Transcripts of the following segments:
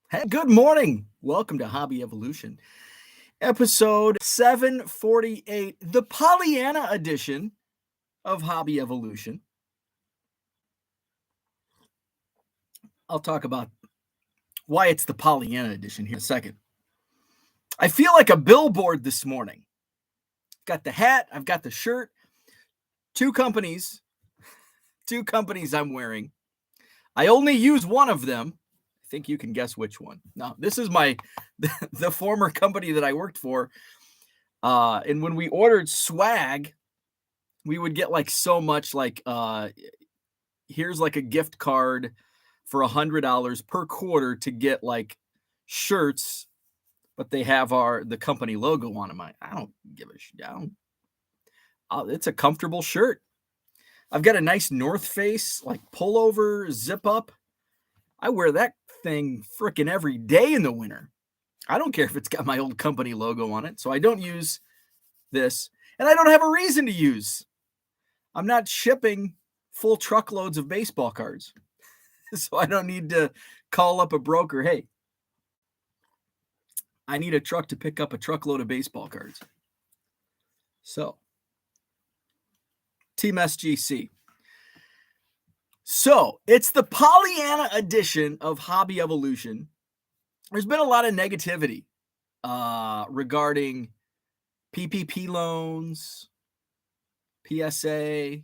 Hey, good morning. Welcome to Hobby Evolution, episode 748, the Pollyanna edition of Hobby Evolution. I'll talk about why it's the Pollyanna edition here in a second. I feel like a billboard this morning. Got the hat, I've got the shirt, two companies I'm wearing. I only use one of them. I think you can guess which one. Now, this is the former company that I worked for. And when we ordered swag, we would get like so much here's like a gift card for $100 per quarter to get like shirts, but they have the company logo on them. I don't give a shit. It's a comfortable shirt. I've got a nice North Face like pullover zip up. I wear that thing freaking every day in the winter. I don't care if it's got my old company logo on it. So I don't use this, and I don't have a reason to use. I'm not shipping full truckloads of baseball cards. So I don't need to call up a broker. Hey, I need a truck to pick up a truckload of baseball cards. So, Team SGC. So, it's the Pollyanna edition of Hobby Evolution. There's been a lot of negativity regarding PPP loans, PSA.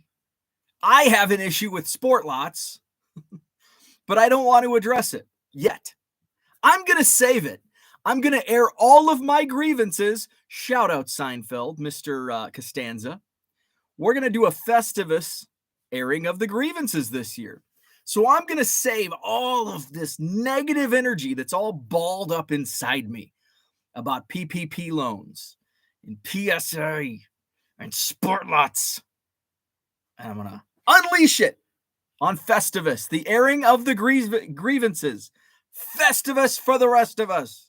I have an issue with sport lots, but I don't want to address it yet. I'm going to save it. I'm going to air all of my grievances. Shout out Seinfeld, Mr. Costanza. We're going to do a Festivus airing of the grievances this year. So I'm going to save all of this negative energy that's all balled up inside me about PPP loans and PSA and sport lots. And I'm going to unleash it on Festivus, the airing of the grievances. Festivus for the rest of us.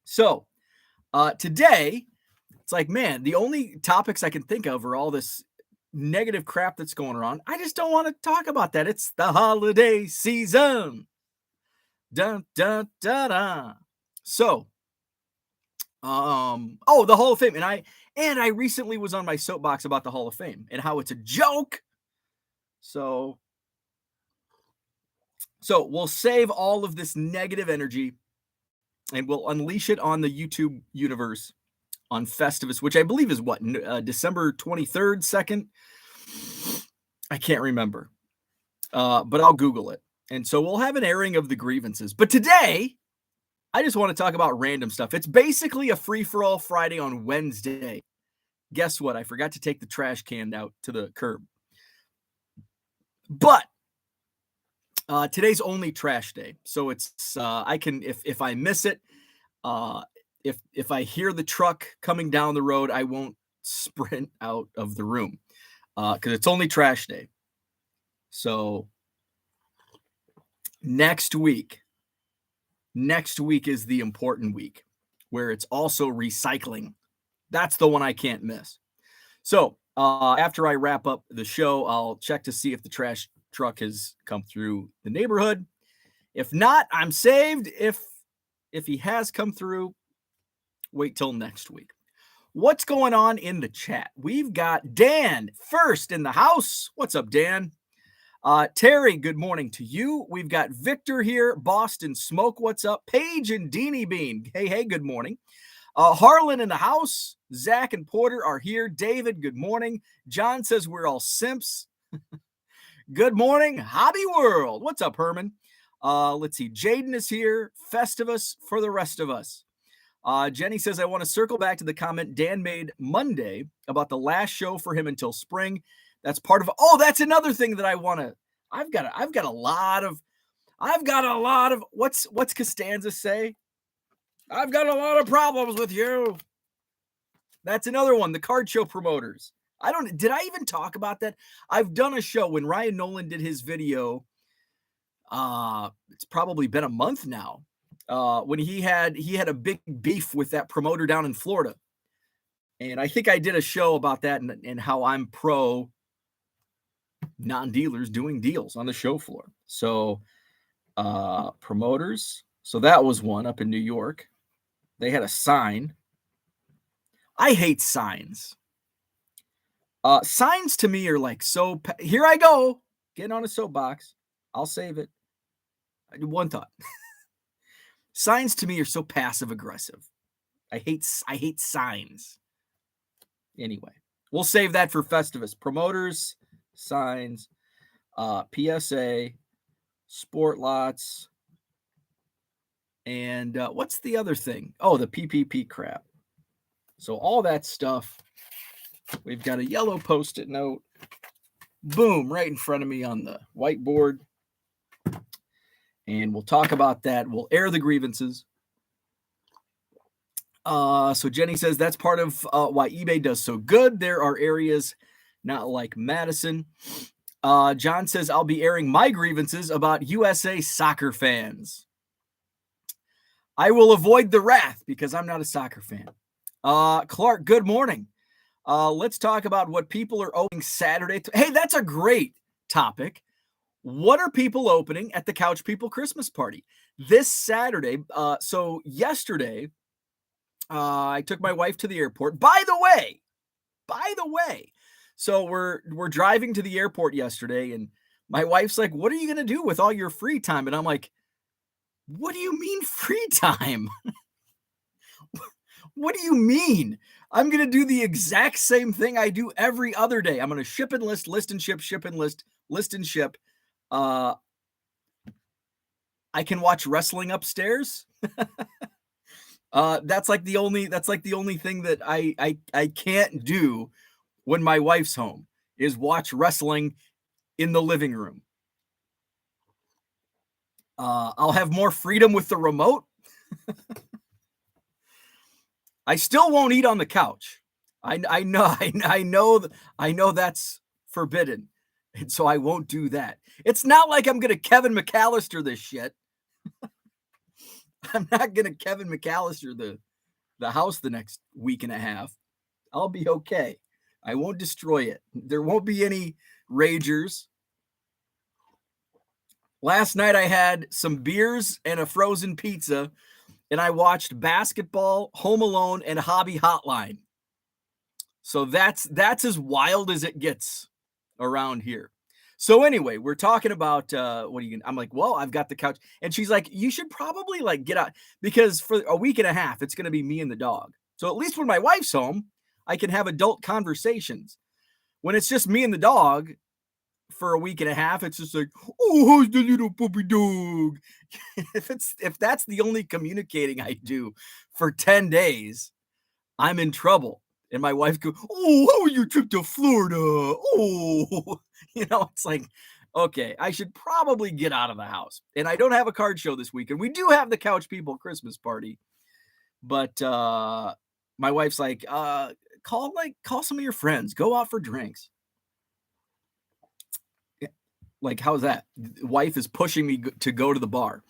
So today, it's like, man, the only topics I can think of are all this negative crap that's going around. I just don't want to talk about that. It's the holiday season. Dun, dun, dun, dun. So, the Hall of Fame. And I recently was on my soapbox about the Hall of Fame and how it's a joke. So we'll save all of this negative energy and we'll unleash it on the YouTube universe on Festivus, which I believe is what, December 23rd, 2nd? I can't remember, but I'll Google it. And so we'll have an airing of the grievances. But today, I just want to talk about random stuff. It's basically a free-for-all Friday on Wednesday. Guess what? I forgot to take the trash can out to the curb. But today's only trash day. So it's I can, if I miss it, if I hear the truck coming down the road, I won't sprint out of the room because it's only trash day. So next week is the important week where it's also recycling. That's the one I can't miss. So after I wrap up the show, I'll check to see if the trash truck has come through the neighborhood. If not, I'm saved. If he has come through, wait till next week. What's going on in the chat? We've got Dan first in the house. What's up, Dan? Terry, good morning to you. We've got Victor here. Boston Smoke, what's up? Paige and Deanie Bean. Hey, good morning. Harlan in the house. Zach and Porter are here. David, good morning. John says we're all simps. Good morning, Hobby World. What's up, Herman? Let's see. Jaden is here. Festivus for the rest of us. Jenny says, I want to circle back to the comment Dan made Monday about the last show for him until spring. That's part of, that's another thing that I want to, I've got a lot of, what's Costanza say? I've got a lot of problems with you. That's another one. The card show promoters. Did I even talk about that? I've done a show when Ryan Nolan did his video. It's probably been a month now. When he had a big beef with that promoter down in Florida. And I think I did a show about that and how I'm pro non-dealers doing deals on the show floor. So Promoters. So that was one up in New York. They had a sign. I hate signs. Signs to me are like so. Here I go, getting on a soapbox. I'll save it. One thought. Signs to me are so passive aggressive. I hate signs. Anyway, we'll save that for Festivus. Promoters, signs, PSA, sport lots, and what's the other thing? Oh, the PPP crap. So all that stuff. We've got a yellow Post-it note. Boom, right in front of me on the whiteboard. And we'll talk about that. We'll air the grievances. So Jenny says that's part of why eBay does so good. There are areas not like Madison. John says I'll be airing my grievances about USA soccer fans. I will avoid the wrath because I'm not a soccer fan. Clark, good morning. Let's talk about what people are opening Saturday. Hey, that's a great topic. What are people opening at the Couch People Christmas party this Saturday? So yesterday, I took my wife to the airport. By the way, so we're driving to the airport yesterday, and my wife's like, "What are you gonna do with all your free time?" And I'm like, "What do you mean free time? What do you mean? I'm going to do the exact same thing I do every other day. I'm going to ship and list, list and ship, ship and list, list and ship. I can watch wrestling upstairs. That's like the only thing that I can't do when my wife's home is watch wrestling in the living room. I'll have more freedom with the remote. I still won't eat on the couch. I know that's forbidden. And so I won't do that. It's not like I'm going to Kevin McAllister this shit. I'm not going to Kevin McAllister the house the next week and a half. I'll be okay. I won't destroy it. There won't be any ragers. Last night I had some beers and a frozen pizza, and I watched basketball, Home Alone, and Hobby Hotline. So that's as wild as it gets around here. So anyway, we're talking about I'm like, well, I've got the couch. And she's like, you should probably like get out, because for a week and a half, it's going to be me and the dog. So at least when my wife's home, I can have adult conversations. When it's just me and the dog for a week and a half, it's just like, oh, how's the little puppy dog? if that's the only communicating I do for 10 days, I'm in trouble. And my wife goes, oh, how was your trip to Florida? Oh, it's like, okay, I should probably get out of the house. And I don't have a card show this weekend. We do have the Couch People Christmas party. But my wife's like, call some of your friends. Go out for drinks. Like, how's that? The wife is pushing me to go to the bar.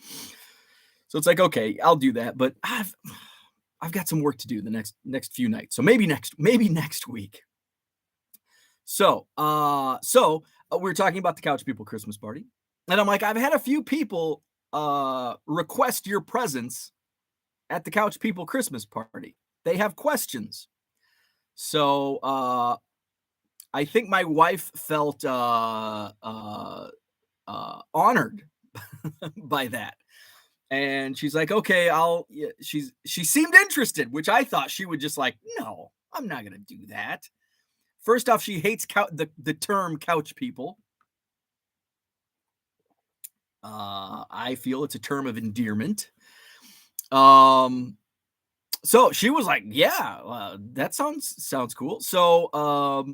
So it's like, okay, I'll do that. But I've got some work to do the next few nights. So maybe next week. So we're talking about the Couch People Christmas party. And I'm like, I've had a few people request your presence at the Couch People Christmas party. They have questions. So I think my wife felt honored by that. And she's like, okay, she seemed interested, which I thought she would just like, no, I'm not going to do that. First off, she hates the term couch people. I feel it's a term of endearment. So she was like, yeah, that sounds cool. So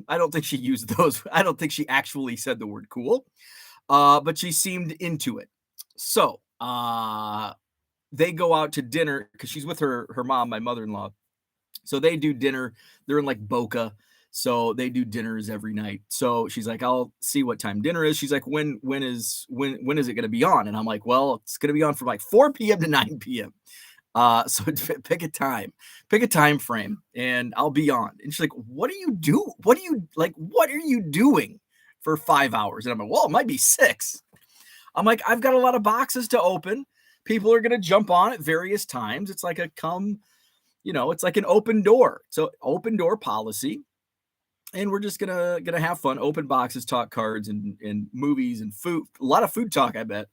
I don't think she used those. I don't think she actually said the word cool, but she seemed into it. So they go out to dinner because she's with her mom, my mother-in-law. So they do dinner. They're in like Boca. So they do dinners every night. So she's like, I'll see what time dinner is. She's like, when is it going to be on? And I'm like, well, it's going to be on from like 4 p.m. to 9 p.m. So pick a time frame and I'll be on. And she's like, what do you do? What are you doing for 5 hours? And I'm like, well, it might be 6. I'm like, I've got a lot of boxes to open. People are going to jump on at various times. It's like it's like an open door. So open door policy. And we're just gonna have fun, open boxes, talk cards and movies and food. A lot of food talk, I bet.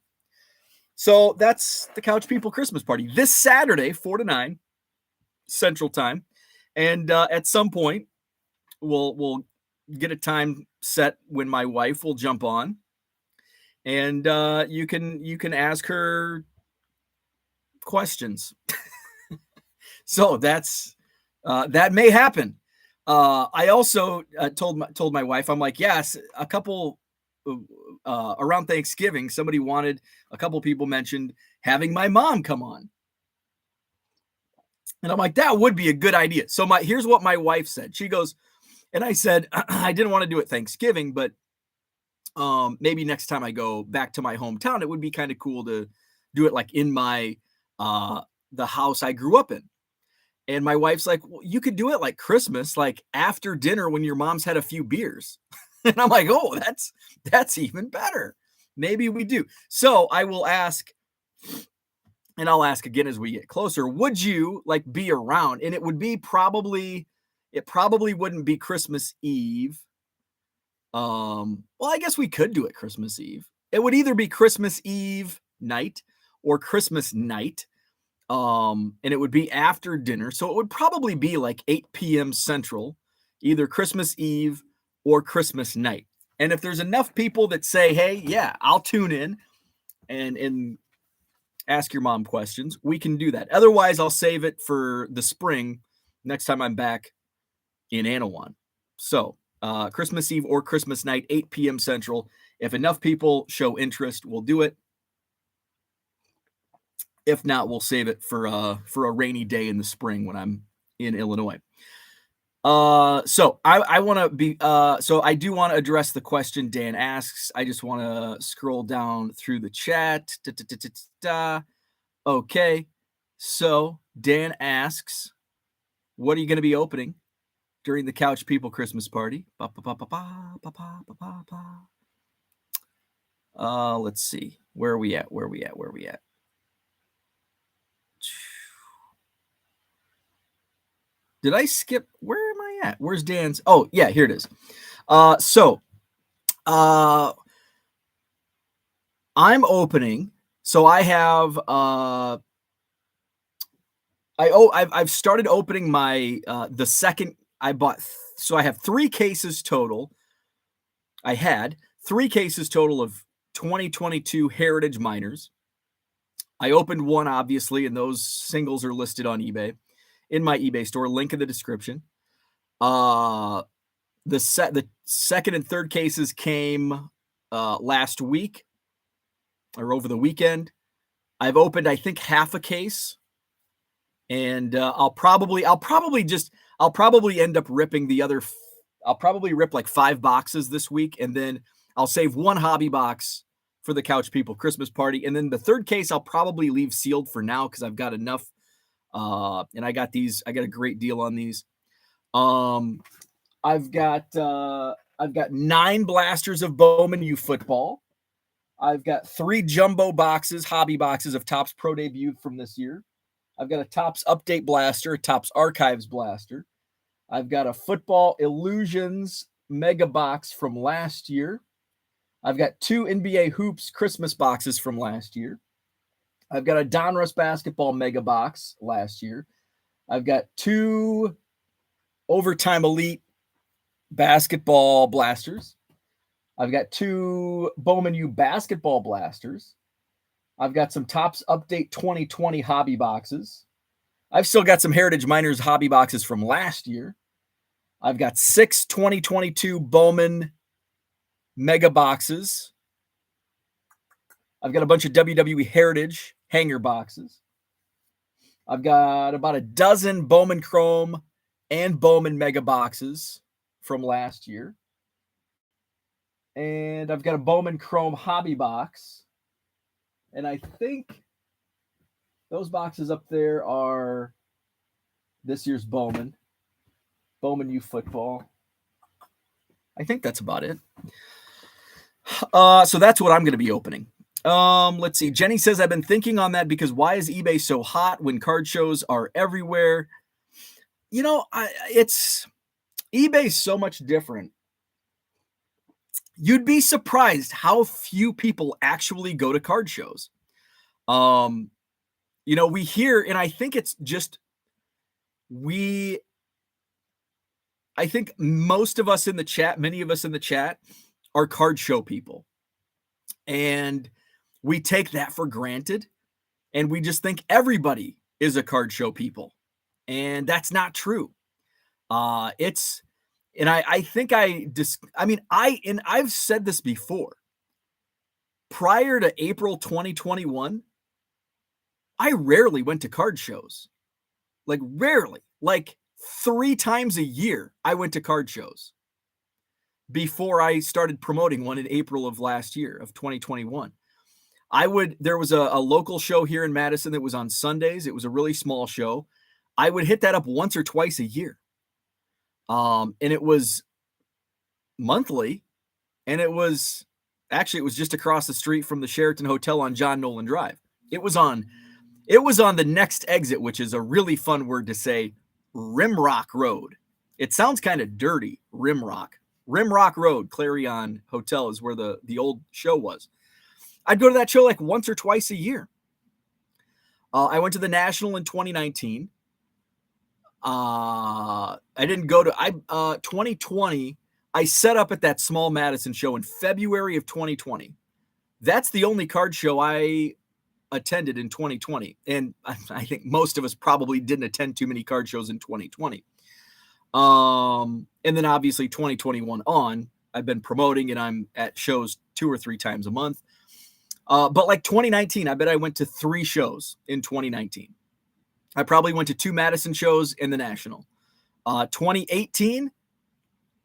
So that's the Couch People Christmas party this Saturday, 4 to 9 Central Time. And at some point, we'll get a time set when my wife will jump on, and you can ask her questions. So that's that may happen. I also told my wife, I'm like, yes, a couple around Thanksgiving, a couple people mentioned having my mom come on. And I'm like, that would be a good idea. So here's what my wife said. She goes, and I said, I didn't want to do it Thanksgiving, but maybe next time I go back to my hometown, it would be kind of cool to do it like in my the house I grew up in. And my wife's like, well, you could do it like Christmas, like after dinner when your mom's had a few beers. And I'm like, oh, that's even better. Maybe we do. So I will ask, and I'll ask again as we get closer, would you like be around? And it probably wouldn't be Christmas Eve. Well, I guess we could do it Christmas Eve. It would either be Christmas Eve night or Christmas night. And it would be after dinner. So it would probably be like 8 p.m. Central, either Christmas Eve or Christmas night. And if there's enough people that say, hey, yeah, I'll tune in and ask your mom questions, we can do that. Otherwise, I'll save it for the spring next time I'm back in Anawan. So Christmas Eve or Christmas night, 8 p.m. Central. If enough people show interest, we'll do it. If not, we'll save it for a rainy day in the spring when I'm in Illinois. So I want to be so I do want to address the question Dan asks. I just want to scroll down through the chat. Okay, so Dan asks, what are you going to be opening during the Couch People Christmas party? Let's see. Where are we at? Did I skip? Where am I at? Where's Dan's? Oh, yeah, here it is. So I'm opening. So I have I've started opening my the second I bought. So I have 3 cases total. I had 3 cases total of 2022 Heritage Miners. I opened one, obviously, and those singles are listed on eBay in my eBay store. Link in the description. The second and third cases came last week or over the weekend. I've opened, I think, half a case, and I'll probably end up ripping the other. I'll probably rip like 5 boxes this week, and then I'll save 1 hobby box for the Couch People Christmas party. And then the third case I'll probably leave sealed for now because I've got enough. And I got a great deal on these. I've got 9 blasters of Bowman U football. I've got 3 jumbo boxes, hobby boxes of Topps Pro Debut from this year. I've got a Topps Update blaster, a Topps Archives blaster. I've got a Football Illusions mega box from last year. I've got 2 NBA Hoops Christmas boxes from last year. I've got a Donruss basketball mega box last year. I've got 2 Overtime Elite basketball blasters. I've got 2 Bowman U basketball blasters. I've got some Topps Update 2020 hobby boxes. I've still got some Heritage Miners hobby boxes from last year. I've got 6 2022 Bowman mega boxes. I've got a bunch of WWE Heritage hanger boxes. I've got about a dozen Bowman Chrome and Bowman mega boxes from last year. And I've got a Bowman Chrome hobby box. And I think those boxes up there are this year's Bowman U football. I think that's about it. So that's what I'm going to be opening. Let's see. Jenny says, I've been thinking on that because why is eBay so hot when card shows are everywhere? You know, it's eBay's so much different. You'd be surprised how few people actually go to card shows. You know, we hear, and I think it's just I think most of us in the chat, many of us in the chat are card show people. And we take that for granted. And we just think everybody is a card show people. And that's not true. I think I've said this before. Prior to April 2021, I rarely went to card shows. Like rarely. Like 3 times a year, I went to card shows before I started promoting one in April of last year, of 2021. There was a local show here in Madison that was on Sundays. It was a really small show. I would hit that up once or twice a year. And it was monthly, and it was just across the street from the Sheraton Hotel on John Nolan Drive. It was on the next exit, which is a really fun word to say, Rimrock Road. It sounds kind of dirty, Rimrock. Rimrock Road, Clarion Hotel is where the old show was. I'd go to that show like once or twice a year. I went to the National in 2019. I didn't go to 2020. I set up at that small Madison show in February of 2020. That's the only card show I attended in 2020. And I think most of us probably didn't attend too many card shows in 2020. And then obviously 2021 on, I've been promoting and I'm at shows 2 or 3 times a month. But like 2019, I bet I went to 3 shows in 2019. I probably went to 2 Madison shows in the National. 2018,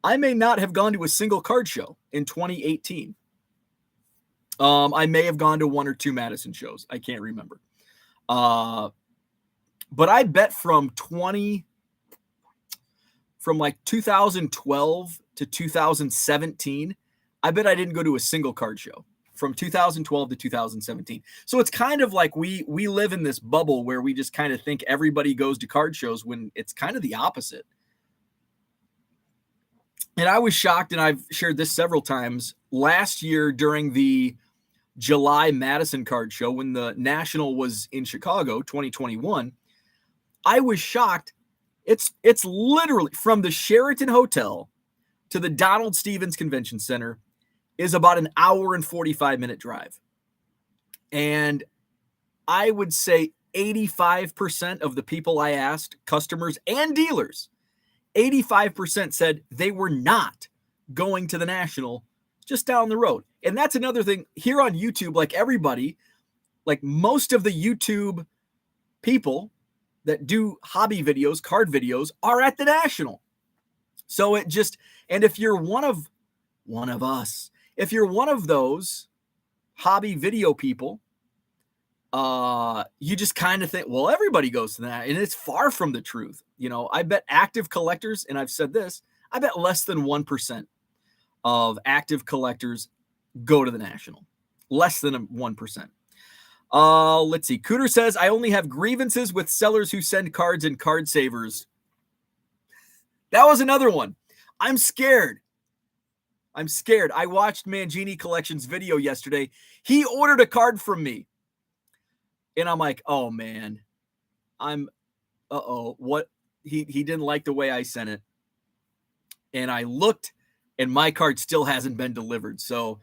I may not have gone to a single card show in 2018. I may have gone to 1 or 2 Madison shows. I can't remember. But I bet from like 2012 to 2017, I bet I didn't go to a single card show from 2012 to 2017. So it's kind of like we live in this bubble where we just kind of think everybody goes to card shows when it's kind of the opposite. And I was shocked, and I've shared this several times, last year during the July Madison card show when the National was in Chicago, 2021, I was shocked. It's literally from the Sheraton Hotel to the Donald Stevens Convention Center is about an hour and 45-minute drive. And I would say 85% of the people I asked, customers and dealers, 85% said they were not going to the National just down the road. And that's another thing here on YouTube, like everybody, like most of the YouTube people that do hobby videos, card videos, are at the National. So it just, and if you're one of us, if you're one of those hobby video people, you just kind of think, well, everybody goes to that. And it's far from the truth. You know, I bet active collectors, and I've said this, I bet less than 1% of active collectors go to the National. Less than 1%. Let's see. Cooter says, I only have grievances with sellers who send cards and card savers. That was another one. I'm scared. I watched Mangini Collections video yesterday. He ordered a card from me. And I'm like, oh man, what? He didn't like the way I sent it. And I looked and my card still hasn't been delivered. So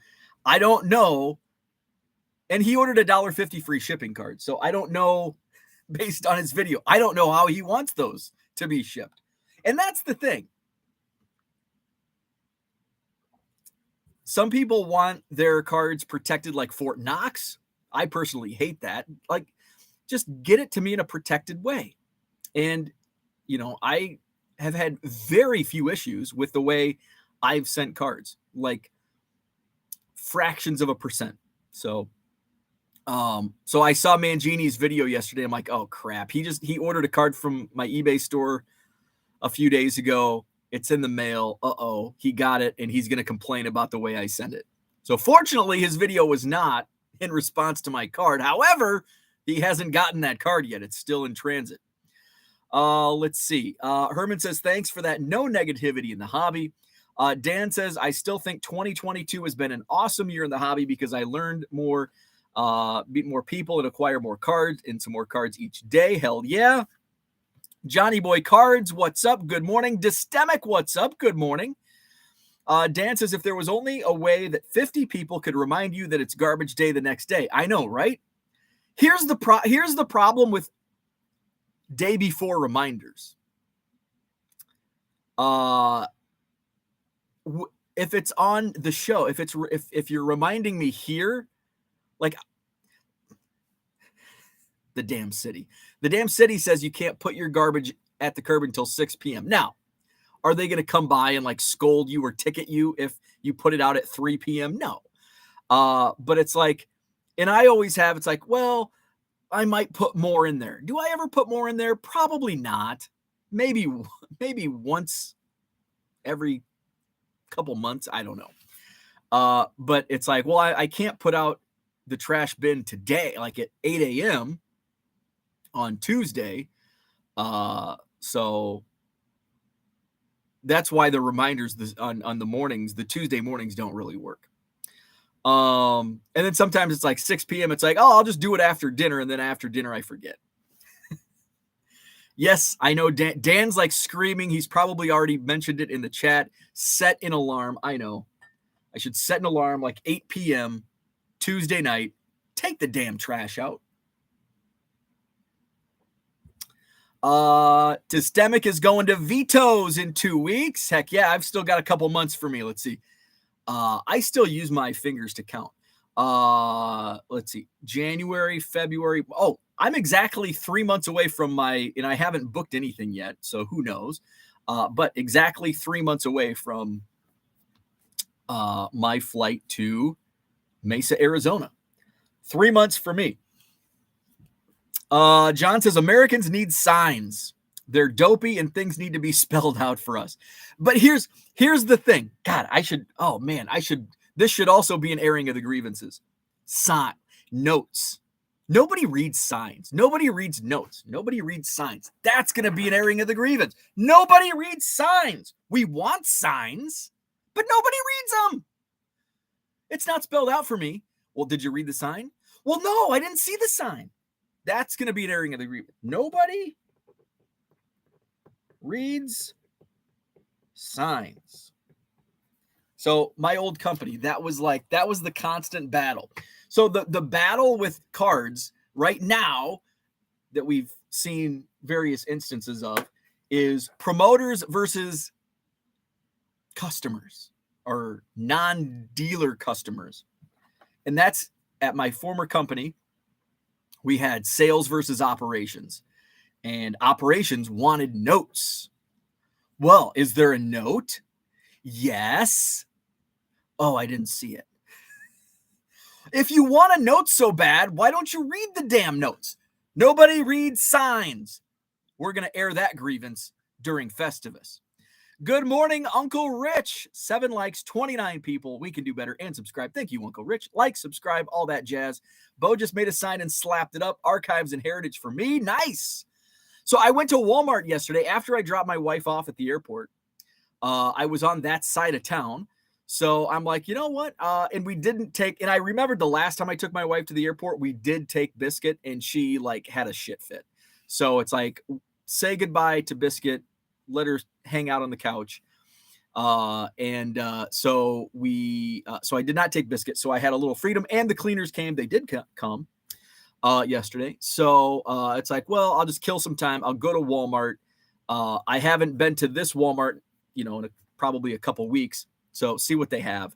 I don't know. And he ordered $1.50 free shipping card. So I don't know, based on his video, I don't know how he wants those to be shipped. And that's the thing. Some people want their cards protected like Fort Knox. I personally hate that. Like, just get it to me in a protected way. And, you know, I have had very few issues with the way I've sent cards, like fractions of a percent. So I saw Mangini's video yesterday. I'm like, oh crap. He ordered a card from my eBay store a few days ago. It's in the mail. He got it, and he's going to complain about the way I send it. So fortunately, his video was not in response to my card. However, he hasn't gotten that card yet. It's still in transit. Let's see. Herman says, thanks for that. No negativity in the hobby. Dan says, I still think 2022 has been an awesome year in the hobby because I learned more, meet more people and acquire more cards and some more cards each day. Hell yeah. Johnny Boy Cards, what's up? Good morning. Dystemic, what's up? Good morning. Dan says, if there was only a way that 50 people could remind you that it's garbage day the next day. I know, right? Here's the problem with day before reminders. If it's on the show, if you're reminding me here, like the damn city says you can't put your garbage at the curb until 6 p.m. Now, are they going to come by and like scold you or ticket you if you put it out at 3 p.m.? No. But it's like, and I always have, it's like, well, I might put more in there. Do I ever put more in there? Probably not. Maybe once every couple months. I don't know. But it's like, well, I can't put out the trash bin today, like at 8 a.m. on Tuesday. So that's why the reminders on the mornings, the Tuesday mornings don't really work. And then sometimes it's like 6 p.m. It's like, oh, I'll just do it after dinner. And then after dinner, I forget. Yes, I know Dan's like screaming. He's probably already mentioned it in the chat. Set an alarm. I know. I should set an alarm like 8 p.m. Tuesday night. Take the damn trash out. Dystemic is going to Vito's in 2 weeks. Heck yeah, I've still got a couple months for me. Let's see. I still use my fingers to count. Let's see. January, February. Oh, I'm exactly 3 months away from and I haven't booked anything yet, so who knows? But exactly 3 months away from my flight to Mesa, Arizona. 3 months for me. John says, Americans need signs. They're dopey and things need to be spelled out for us. But here's the thing. God, this should also be an airing of the grievances. Notes. Nobody reads signs. Nobody reads notes. Nobody reads signs. That's going to be an airing of the grievance. Nobody reads signs. We want signs, but nobody reads them. It's not spelled out for me. Well, did you read the sign? Well, no, I didn't see the sign. That's going to be an airing of the grievance. Nobody reads signs. So my old company, that was the constant battle. So the battle with cards right now that we've seen various instances of is promoters versus customers or non-dealer customers. And that's at my former company. We had sales versus operations, and operations wanted notes. Well, is there a note? Yes. Oh, I didn't see it. If you want a note so bad, why don't you read the damn notes? Nobody reads signs. We're going to air that grievance during Festivus. Good morning, Uncle Rich. 7 likes, 29 people. We can do better. And subscribe. Thank you, Uncle Rich. Like, subscribe, all that jazz. Bo just made a sign and slapped it up. Archives and heritage for me. Nice. So I went to Walmart yesterday after I dropped my wife off at the airport. I was on that side of town. So I'm like, you know what? And we didn't take, and I remembered the last time I took my wife to the airport, we did take Biscuit and she like had a shit fit. So it's like, say goodbye to Biscuit, let her hang out on the couch. So I did not take Biscuit. So I had a little freedom and the cleaners came. They did come yesterday. So it's like, well, I'll just kill some time. I'll go to Walmart. I haven't been to this Walmart, in probably a couple weeks. So see what they have.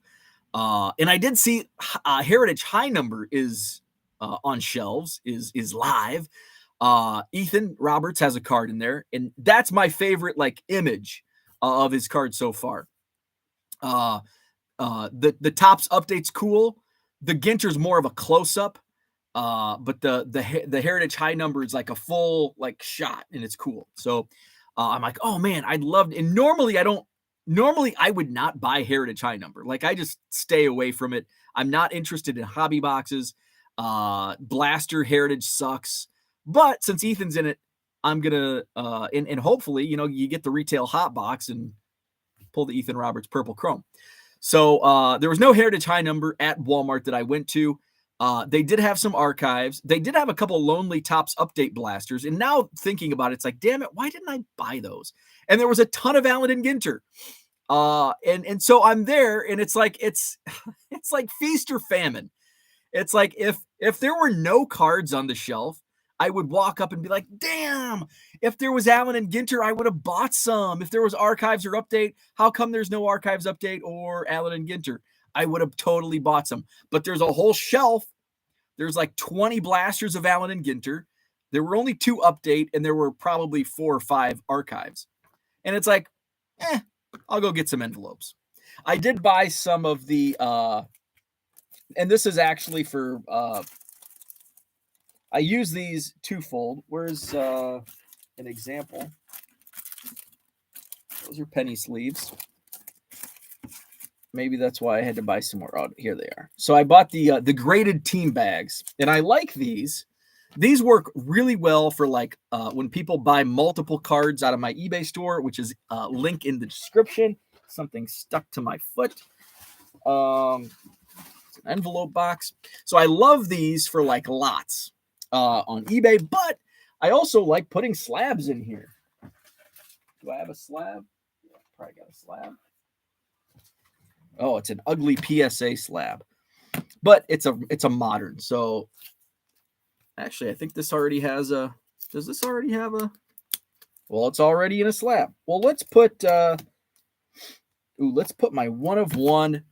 And I did see Heritage High Number is on shelves, is live. Ethan Roberts has a card in there, and that's my favorite image of his card so far. The Topps update's cool. The Ginter's more of a close-up, but the Heritage High Number is like a full shot, and it's cool. So I'm like, oh man, I'd love. And normally I would not buy Heritage High Number. I just stay away from it. I'm not interested in hobby boxes. Blaster Heritage sucks. But since Ethan's in it, I'm going to, and hopefully, you get the retail hot box and pull the Ethan Roberts Purple Chrome. So there was no Heritage High number at Walmart that I went to. They did have some archives. They did have a couple Lonely Tops update blasters. And now thinking about it, it's like, damn it, why didn't I buy those? And there was a ton of Allen and Ginter. And so I'm there, and it's like it's like feast or famine. It's like if there were no cards on the shelf, I would walk up and be like, damn, if there was Allen and Ginter, I would have bought some. If there was archives or update, how come there's no archives update or Allen and Ginter? I would have totally bought some. But there's a whole shelf. There's like 20 blasters of Allen and Ginter. There were only 2 update, and there were probably 4 or 5 archives. And it's like, I'll go get some envelopes. I did buy some of the, and this is actually for, I use these twofold. Where's an example? Those are penny sleeves. Maybe that's why I had to buy some more. Oh, here they are. So I bought the graded team bags, and I like these. These work really well for like when people buy multiple cards out of my eBay store, which is link in the description. Something stuck to my foot. It's an envelope box. So I love these for like lots on eBay, but I also like putting slabs in here. Do I have a slab? Yeah, probably got a slab. Oh, it's an ugly PSA slab, but it's a modern. So actually, I think this already has a. Does this already have a? Well, it's already in a slab. Well, let's put. Let's put my 1 of 1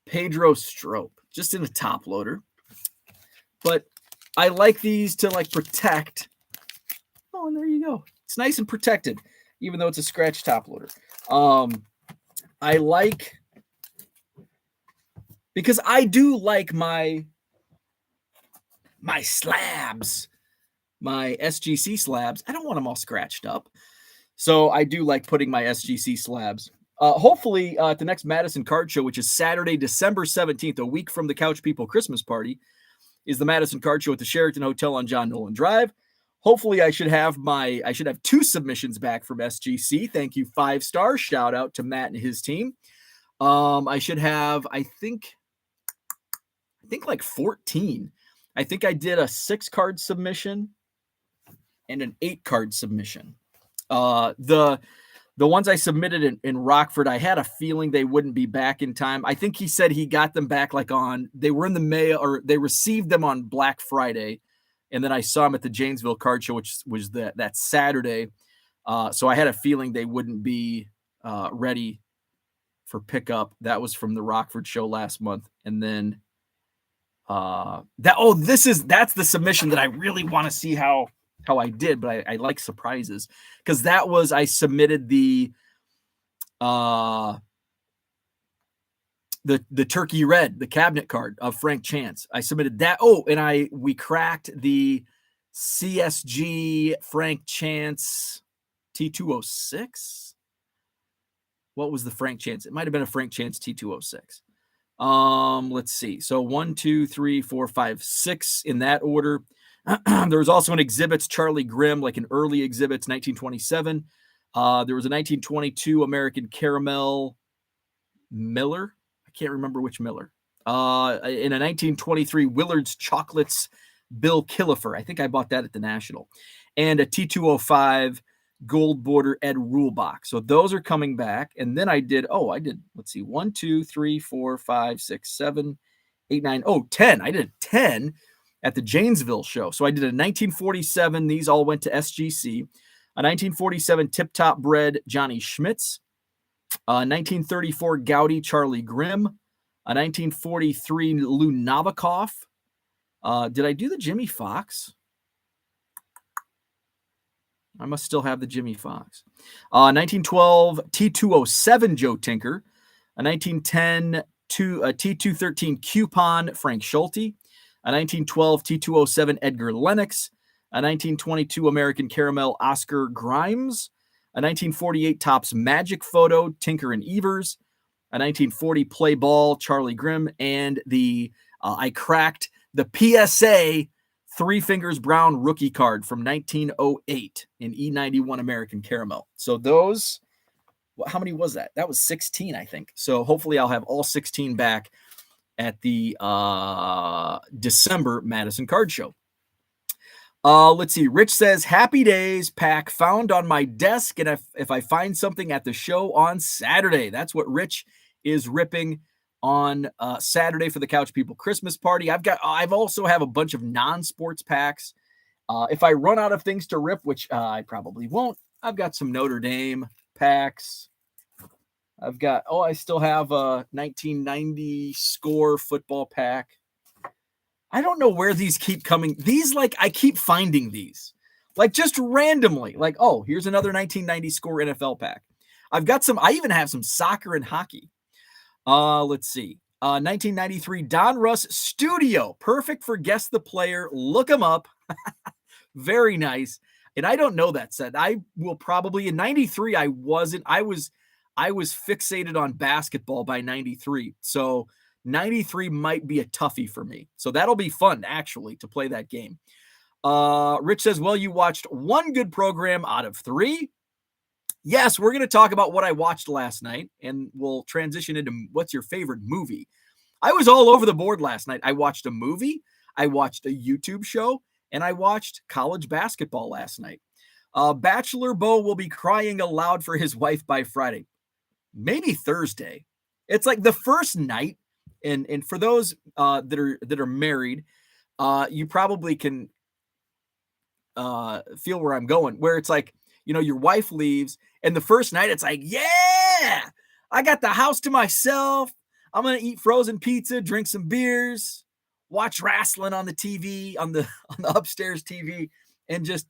Pedro Strop just in a top loader. But I like these to like protect. Oh, and there you go. It's nice and protected, even though it's a scratch top loader. I like. Because I do like my slabs, my SGC slabs. I don't want them all scratched up. So I do like putting my SGC slabs. Hopefully at the next Madison Card Show, which is Saturday, December 17th, a week from the Couch People Christmas party, is the Madison Card Show at the Sheraton Hotel on John Nolan Drive. Hopefully I should have 2 submissions back from SGC. Thank you, 5 stars. Shout out to Matt and his team. I should have, I think like 14. I think I did a 6-card submission and an 8-card submission. The ones I submitted in Rockford, I had a feeling they wouldn't be back in time. I think he said he got them back they were in the mail, or they received them on Black Friday. And then I saw them at the Janesville Card Show, which was that Saturday. So I had a feeling they wouldn't be ready for pickup. That was from the Rockford show last month. And then that's the submission that I really want to see how I did, but I like surprises, because that was, I submitted the turkey red, the cabinet card of Frank Chance. I submitted that. Oh, and we cracked the CSG Frank Chance T206. What was the Frank Chance? It might have been a Frank Chance T206. Let's see. So 1, 2, 3, 4, 5, 6 in that order. There was also an Exhibits Charlie Grimm, like an early Exhibits 1927. There was a 1922 American Caramel Miller. I can't remember which Miller. In a 1923 Willard's Chocolates Bill Killifer. I think I bought that at the National. And a T205 gold border Ed Rule box. So those are coming back. And then I did, let's see, 1, 2, 3, 4, 5, 6, 7, 8, 9, 10. I did 10 at the Janesville show. So I did a 1947. These all went to SGC. A 1947 Tip Top Bread Johnny Schmitz. A 1934 Goudy Charlie Grimm. A 1943 Lou Nabokov. Did I do the Jimmy Fox? I must still have the Jimmy Fox. 1912 T207 Joe Tinker. A 1910 T213 Coupon Frank Schulte. A 1912 T207 Edgar Lennox. A 1922 American Caramel Oscar Grimes. A 1948 Topps Magic Photo Tinker and Evers. A 1940 Play Ball Charlie Grimm. And I cracked the PSA Three Fingers Brown rookie card from 1908 in E91 American Caramel. So those, how many was that? That was 16, I think. So hopefully I'll have all 16 back at the December Madison Card Show. Let's see. Rich says, happy days, pack found on my desk. And if I find something at the show on Saturday, that's what Rich is ripping on Saturday for the Couch People Christmas party. I've also have a bunch of non-sports packs. If I run out of things to rip, which I probably won't, I've got some Notre Dame packs. I still have a 1990 Score football pack. I don't know where these keep coming. I keep finding these, just randomly. Here's another 1990 Score NFL pack. I even have some soccer and hockey. Let's see. 1993 Don Russ Studio. Perfect for Guess the Player. Look them up. Very nice. And I don't know that set. I will probably, in 93, I was fixated on basketball by 93. So 93 might be a toughie for me. So that'll be fun, actually, to play that game. Rich says, well, you watched one good program out of 3. Yes, we're going to talk about what I watched last night, and we'll transition into what's your favorite movie. I was all over the board last night. I watched a movie, I watched a YouTube show, and I watched college basketball last night. Bachelor Bo will be crying aloud for his wife by Friday, maybe Thursday. It's like the first night, and for those that are married, you probably can feel where I'm going, where it's like, your wife leaves, and the first night it's like, yeah, I got the house to myself. I'm going to eat frozen pizza, drink some beers, watch wrestling on the TV, on the upstairs TV, and just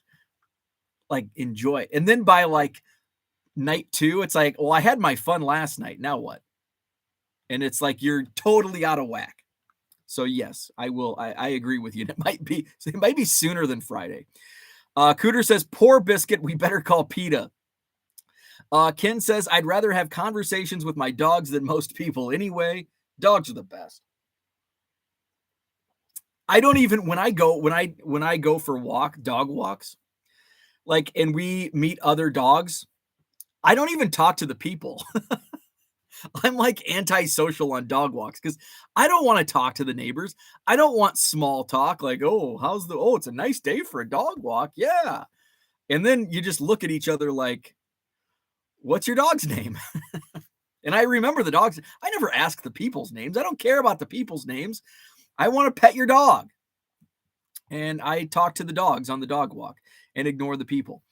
enjoy it. And then by night 2, it's like, well, I had my fun last night. Now what? And it's like, you're totally out of whack. So yes, I will. I agree with you. It might be sooner than Friday. Cooter says, poor biscuit. We better call PETA. Ken says, I'd rather have conversations with my dogs than most people. Anyway, dogs are the best. I don't even, when I go for dog walks, and we meet other dogs, I don't even talk to the people. I'm antisocial on dog walks because I don't want to talk to the neighbors. I don't want small talk it's a nice day for a dog walk. Yeah. And then you just look at each other like, what's your dog's name? And I remember the dogs. I never ask the people's names. I don't care about the people's names. I want to pet your dog. And I talk to the dogs on the dog walk and ignore the people.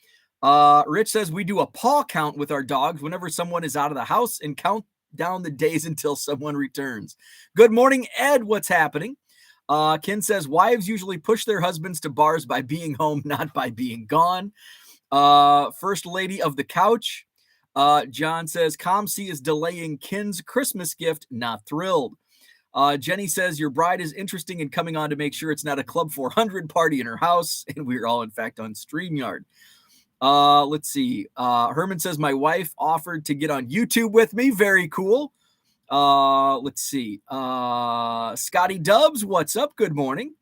Rich says we do a paw count with our dogs whenever someone is out of the house and count down the days until someone returns. Good morning, Ed. What's happening? Ken says wives usually push their husbands to bars by being home, not by being gone. First lady of the couch. John says ComC is delaying Ken's Christmas gift. Not thrilled. Jenny says your bride is interesting and coming on to make sure it's not a Club 400 party in her house. And we're all, in fact, on StreamYard. Let's see. Herman says my wife offered to get on YouTube with me. Very cool. Let's see. Scotty Dubs, what's up? Good morning.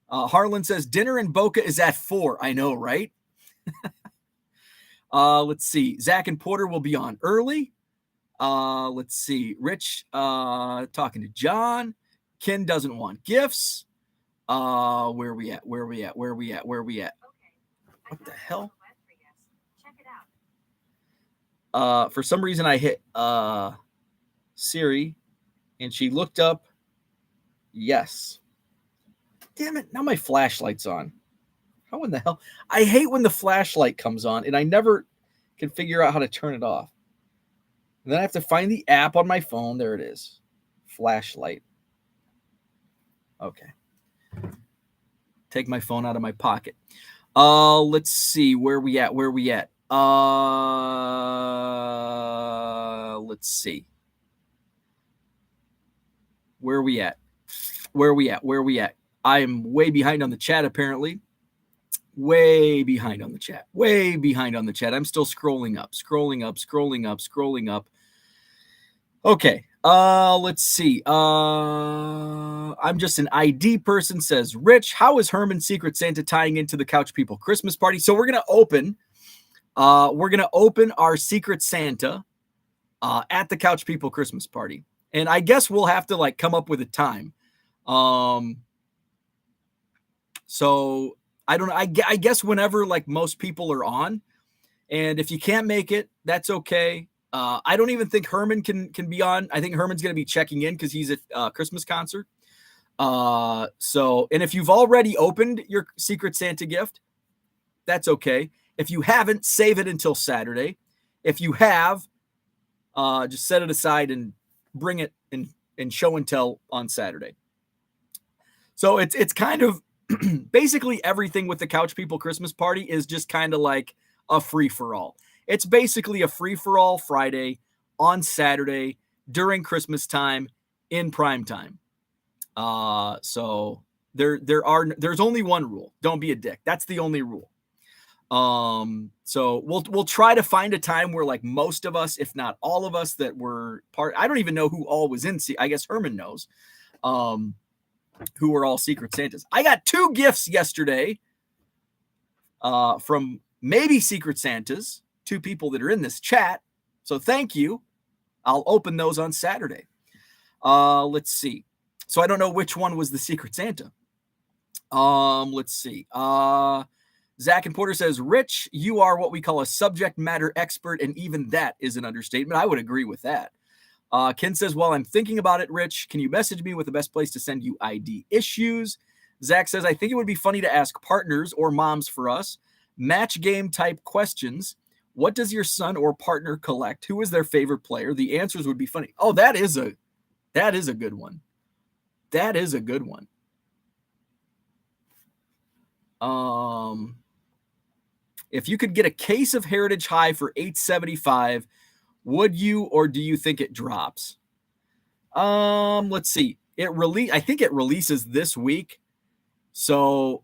Harlan says dinner in Boca is at 4. I know, right? Let's see. Zach and Porter will be on early. Let's see. Rich talking to John. Ken doesn't want gifts. Where are we at? What the hell? For some reason I hit Siri and she looked up. Yes. Damn it. Now my flashlight's on. How in the hell? I hate when the flashlight comes on and I never can figure out how to turn it off. And then I have to find the app on my phone. There it is. Flashlight. Okay. Take my phone out of my pocket. Let's see. Where we at? Let's see. Where we at? I am way behind on the chat, apparently. Way behind on the chat. I'm still scrolling up. Okay. Let's see. I'm just an ID person, says Rich. How is Herman's Secret Santa tying into the Couch People Christmas party? So we're gonna open our Secret Santa at the Couch People Christmas party. And I guess we'll have to like come up with a time. So I don't know. I guess whenever like most people are on, and if you can't make it, that's okay. I don't even think Herman can be on. I think Herman's going to be checking in because he's at a Christmas concert. So, and if you've already opened your Secret Santa gift, that's okay. If you haven't, save it until Saturday. If you have, just set it aside and bring it in show and tell on Saturday. So it's kind of basically everything with the Couch People Christmas party is just kind of like a free for all. It's basically a free for all Friday on Saturday during Christmas time in prime time. So there's only one rule. Don't be a dick. That's the only rule. So we'll try to find a time where like most of us, if not all of us that were part, I don't even know who all was in. I guess Herman knows, who were all Secret Santas. I got 2 gifts yesterday, from maybe Secret Santas, 2 people that are in this chat. So thank you. I'll open those on Saturday. Let's see. So I don't know which one was the Secret Santa. Let's see. Zach and Porter says, Rich, you are what we call a subject matter expert, and even that is an understatement. I would agree with that. Ken says, well, I'm thinking about it, Rich. Can you message me with the best place to send you ID issues? Zach says, I think it would be funny to ask partners or moms for us match game type questions. What does your son or partner collect? Who is their favorite player? The answers would be funny. Oh, that is a good one. That is a good one. If you could get a case of Heritage High for $8.75, would you, or do you think it drops? Let's see. I think it releases this week. So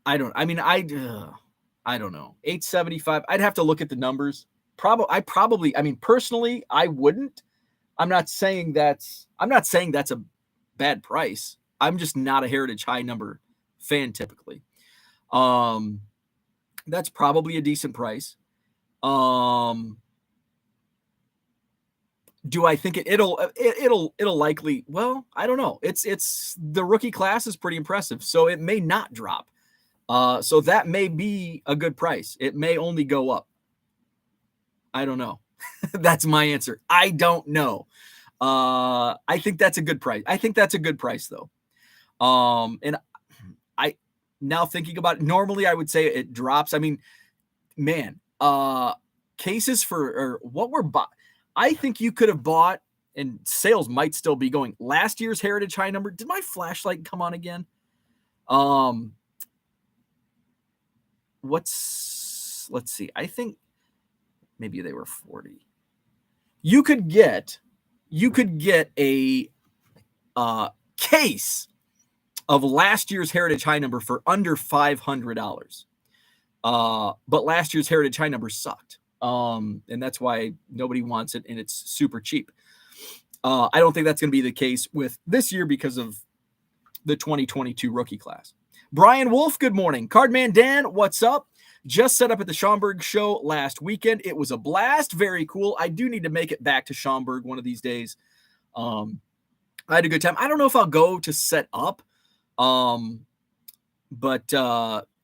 I don't know. $8.75. I'd have to look at the numbers. Personally, I wouldn't. I'm not saying that's a bad price. I'm just not a Heritage High number fan typically. That's probably a decent price. Do I think it'll likely, well, I don't know. It's the rookie class is pretty impressive, so it may not drop. So that may be a good price. It may only go up. I don't know. That's my answer. I don't know. I think that's a good price. I think that's a good price though. And I now thinking about it, normally I would say it drops. I mean, man, cases for what were bought. I think you could have bought, and sales might still be going, last year's Heritage High number. Did my flashlight come on again? Let's see. I think maybe they were 40. You could get a case of last year's Heritage High number for under $500. But last year's Heritage High number sucked. And that's why nobody wants it, and it's super cheap. I don't think that's going to be the case with this year because of the 2022 rookie class. Brian Wolf, good morning. Cardman Dan, what's up? Just set up at the Schaumburg show last weekend. It was a blast. Very cool. I do need to make it back to Schaumburg one of these days. I had a good time. I don't know if I'll go to set up, but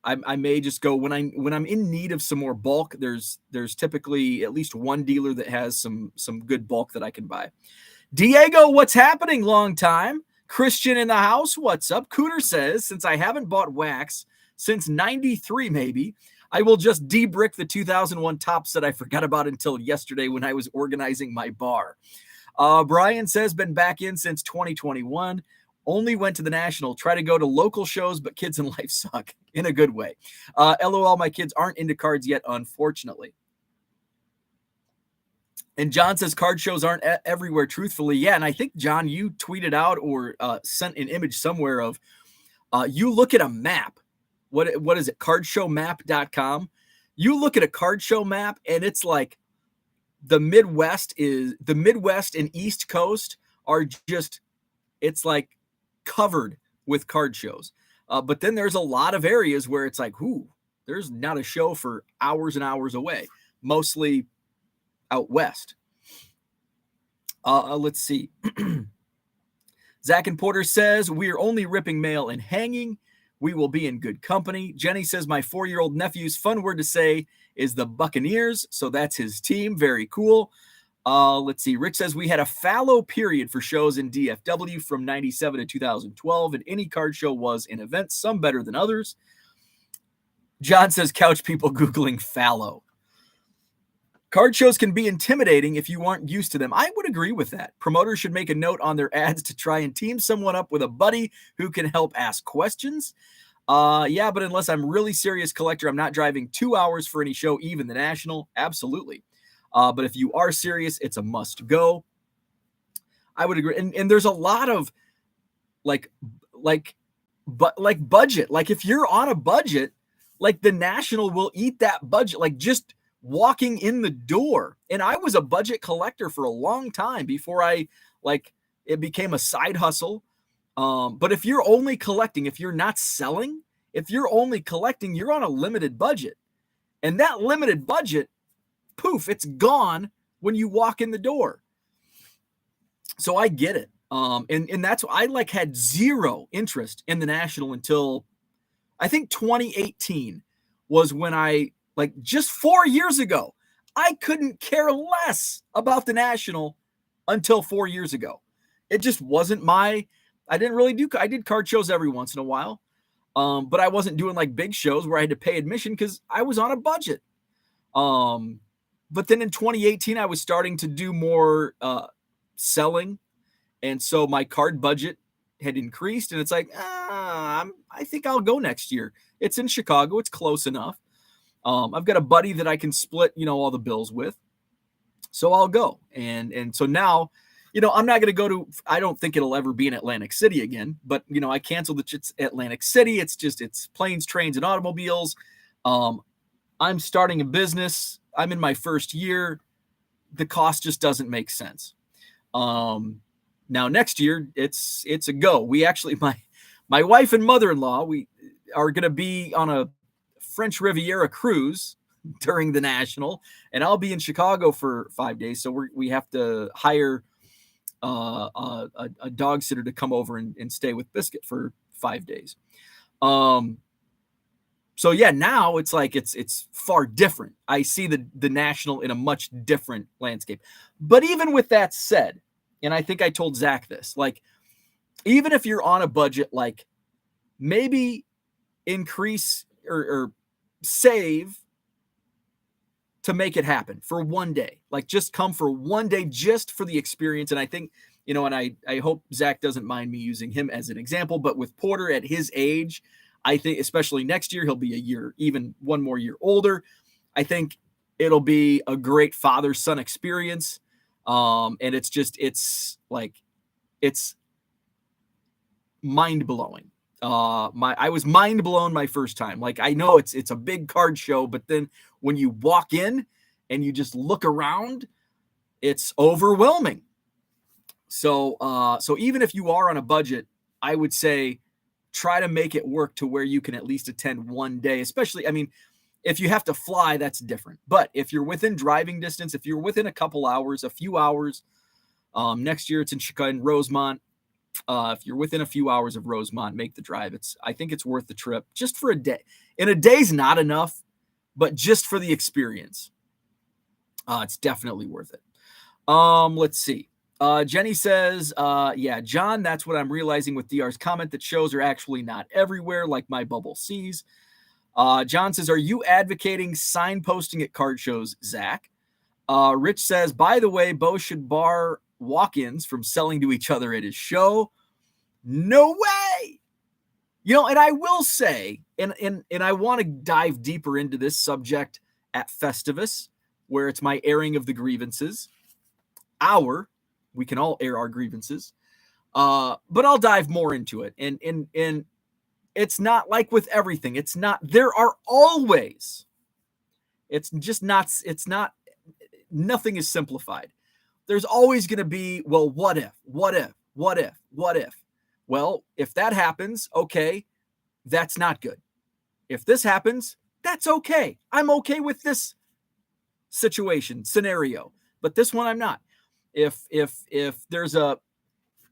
I may just go when I'm in need of some more bulk. There's typically at least one dealer that has some good bulk that I can buy. Diego, what's happening? Long time. Christian in the house, what's up? Cooter says, since I haven't bought wax since 93, maybe I will just de-brick the 2001 tops that I forgot about until yesterday when I was organizing my bar. Brian says, been back in since 2021. Only went to the National. Try to go to local shows, but kids in life suck in a good way. LOL, my kids aren't into cards yet, unfortunately. And John says card shows aren't everywhere, truthfully. Yeah, and I think, John, you tweeted out or sent an image somewhere of you look at a map. What is it? Cardshowmap.com. You look at a card show map, and it's like the Midwest and East Coast are just, it's like covered with card shows. But then there's a lot of areas where it's like, there's not a show for hours and hours away, mostly out west. Let's see. Zach and Porter says, we are only ripping mail and hanging. We will be in good company. Jenny says, my 4-year-old nephew's fun word to say is the Buccaneers. So that's his team. Very cool. Let's see. Rick says, we had a fallow period for shows in DFW from 97 to 2012, and any card show was an event, some better than others. John says, couch people Googling fallow. Card shows can be intimidating if you aren't used to them. I would agree with that. Promoters should make a note on their ads to try and team someone up with a buddy who can help ask questions. Yeah, but unless I'm really serious collector, I'm not driving 2 hours for any show, even the National. Absolutely. But if you are serious, it's a must go. I would agree. And there's a lot of budget. Like if you're on a budget, like the National will eat that budget, like just walking in the door. And I was a budget collector for a long time before it became a side hustle. But if you're only collecting, if you're not selling, if you're only collecting, you're on a limited budget. And that limited budget, poof, it's gone when you walk in the door. So I get it. And that's why I had zero interest in the National until I think 2018 was when I, just 4 years ago, I couldn't care less about the National until 4 years ago. It just wasn't I did card shows every once in a while. But I wasn't doing big shows where I had to pay admission because I was on a budget. But then in 2018, I was starting to do more selling. And so my card budget had increased, and it's I think I'll go next year. It's in Chicago. It's close enough. I've got a buddy that I can split, all the bills with. So I'll go. And so now, I'm not going to go to, I don't think it'll ever be in Atlantic City again, but I canceled it's Atlantic City. It's planes, trains, and automobiles. I'm starting a business. I'm in my first year. The cost just doesn't make sense. Now next year it's a go. We actually, my wife and mother-in-law, we are going to be on a French Riviera cruise during the National, and I'll be in Chicago for 5 days. So we have to hire a dog sitter to come over and stay with Biscuit for 5 days. So yeah, now it's it's far different. I see the National in a much different landscape. But even with that said, and I think I told Zach this, even if you're on a budget, maybe increase or save to make it happen for 1 day. Just come for 1 day just for the experience. And I think, and I hope Zach doesn't mind me using him as an example, but with Porter at his age, I think especially next year, he'll be a year, even one more year older. I think it'll be a great father-son experience. And it's mind-blowing. I was mind blown my first time. I know it's a big card show, but then when you walk in and you just look around, it's overwhelming. So even if you are on a budget, I would say try to make it work to where you can at least attend 1 day, especially, if you have to fly, that's different. But if you're within driving distance, if you're within a few hours, next year it's in Chicago, in Rosemont. If you're within a few hours of Rosemont, make the drive. I think it's worth the trip just for a day. And a day's not enough, but just for the experience, it's definitely worth it. Let's see. Jenny says, yeah, John, that's what I'm realizing with DR's comment that shows are actually not everywhere like my bubble sees. John says, are you advocating signposting at card shows, Zach? Rich says, by the way, Bo should bar walk-ins from selling to each other at his show. No way. And I will say, and I want to dive deeper into this subject at Festivus, where it's my airing of the grievances. We can all air our grievances. But I'll dive more into it. And it's not like with everything. There are always, it's not nothing is simplified. There's always going to be, well, what if? Well, if that happens, okay, that's not good. If this happens, that's okay. I'm okay with this scenario, but this one I'm not. If there's a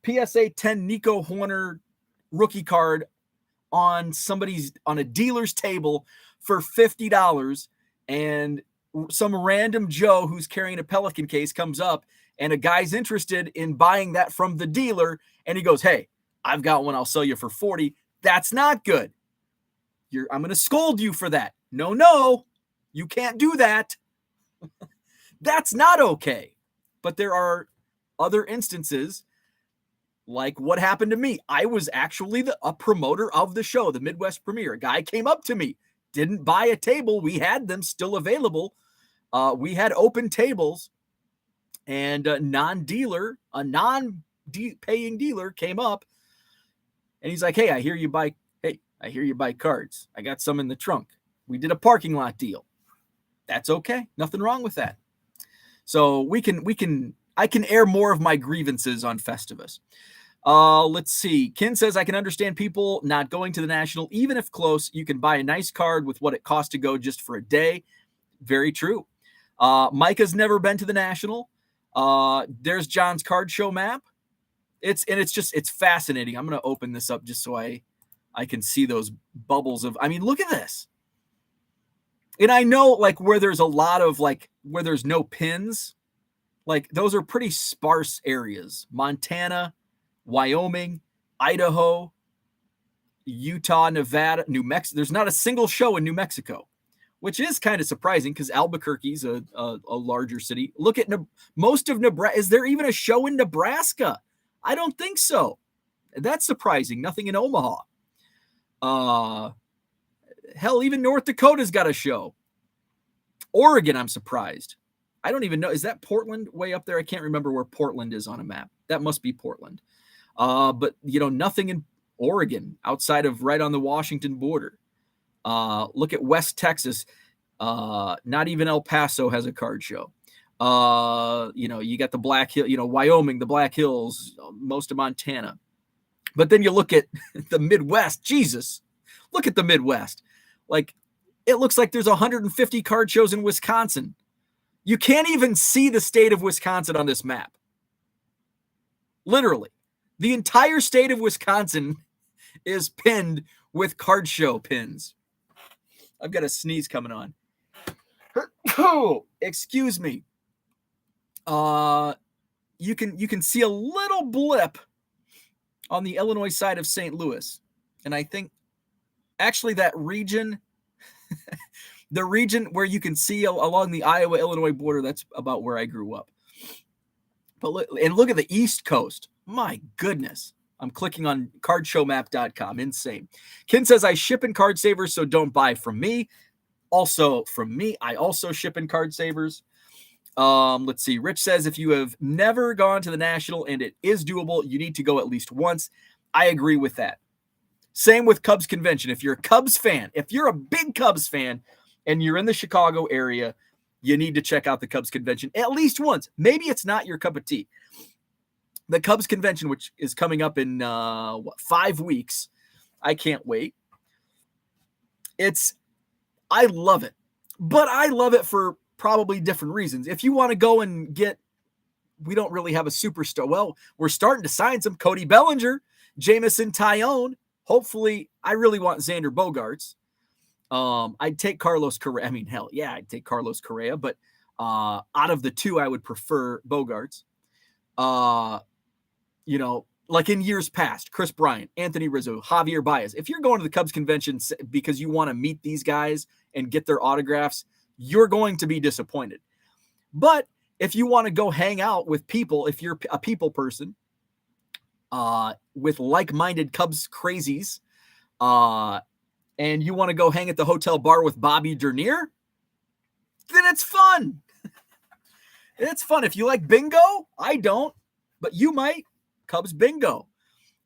PSA 10 Nico Horner rookie card on a dealer's table for $50, and some random Joe who's carrying a Pelican case comes up and a guy's interested in buying that from the dealer, and he goes, hey, I've got one, I'll sell you for $40. That's not good. I'm going to scold you for that. No, you can't do that. That's not okay. But there are other instances like what happened to me. I was actually a promoter of the show, the Midwest premiere. A guy came up to me, didn't buy a table. We had them still available. We had open tables, and a non-paying dealer came up, and he's like, hey, I hear you buy cards. I got some in the trunk. We did a parking lot deal. That's okay. Nothing wrong with that. So I can air more of my grievances on Festivus. Let's see. Ken says, I can understand people not going to the National, even if close. You can buy a nice card with what it costs to go just for a day. Very true. Micah's never been to the National. There's John's card show map. It's fascinating. I'm going to open this up just so I can see those bubbles of, look at this. And I know like where there's a lot of like where there's no pins, like those are pretty sparse areas. Montana, Wyoming, Idaho, Utah, Nevada, New Mexico. There's not a single show in New Mexico, which is kind of surprising because Albuquerque's a larger city. Look at most of Nebraska. Is there even a show in Nebraska? I don't think so. That's surprising. Nothing in Omaha. Hell, even North Dakota's got a show. Oregon, I'm surprised. I don't even know. Is that Portland way up there? I can't remember where Portland is on a map. That must be Portland. But, nothing in Oregon outside of right on the Washington border. Look at West Texas. Not even El Paso has a card show. You got the Black Hill, Wyoming, the Black Hills, most of Montana. But then you look at the Midwest. Jesus, look at the Midwest. Like, it looks like there's 150 card shows in Wisconsin. You can't even see the state of Wisconsin on this map. Literally. The entire state of Wisconsin is pinned with card show pins. I've got a sneeze coming on. Oh, excuse me. You can see a little blip on the Illinois side of St. Louis. And I think actually that region, the region where you can see along the Iowa-Illinois border, that's about where I grew up. But look at the East Coast. My goodness. I'm clicking on cardshowmap.com. Insane. Ken says, I ship in Card Savers, so don't buy from me. Also, from me, I also ship in Card Savers. Let's see. Rich says, if you have never gone to the National and it is doable, you need to go at least once. I agree with that. Same with Cubs Convention. If you're a Cubs fan, if you're a big Cubs fan and you're in the Chicago area, you need to check out the Cubs Convention at least once. Maybe it's not your cup of tea. The Cubs Convention, which is coming up in 5 weeks. I can't wait. I love it. But I love it for probably different reasons. If you want to go and we don't really have a superstar. Well, we're starting to sign some. Cody Bellinger, Jamison Tyone. Hopefully, I really want Xander Bogaerts. I'd take Carlos Correa. I'd take Carlos Correa, but out of the two, I would prefer Bogaerts. Like in years past, Chris Bryant, Anthony Rizzo, Javier Baez. If you're going to the Cubs Convention because you want to meet these guys and get their autographs, you're going to be disappointed. But if you want to go hang out with people, if you're a people person, with like-minded Cubs crazies, and you want to go hang at the hotel bar with Bobby Dernier, then it's fun. It's fun. If you like bingo, I don't, but you might. Cubs bingo.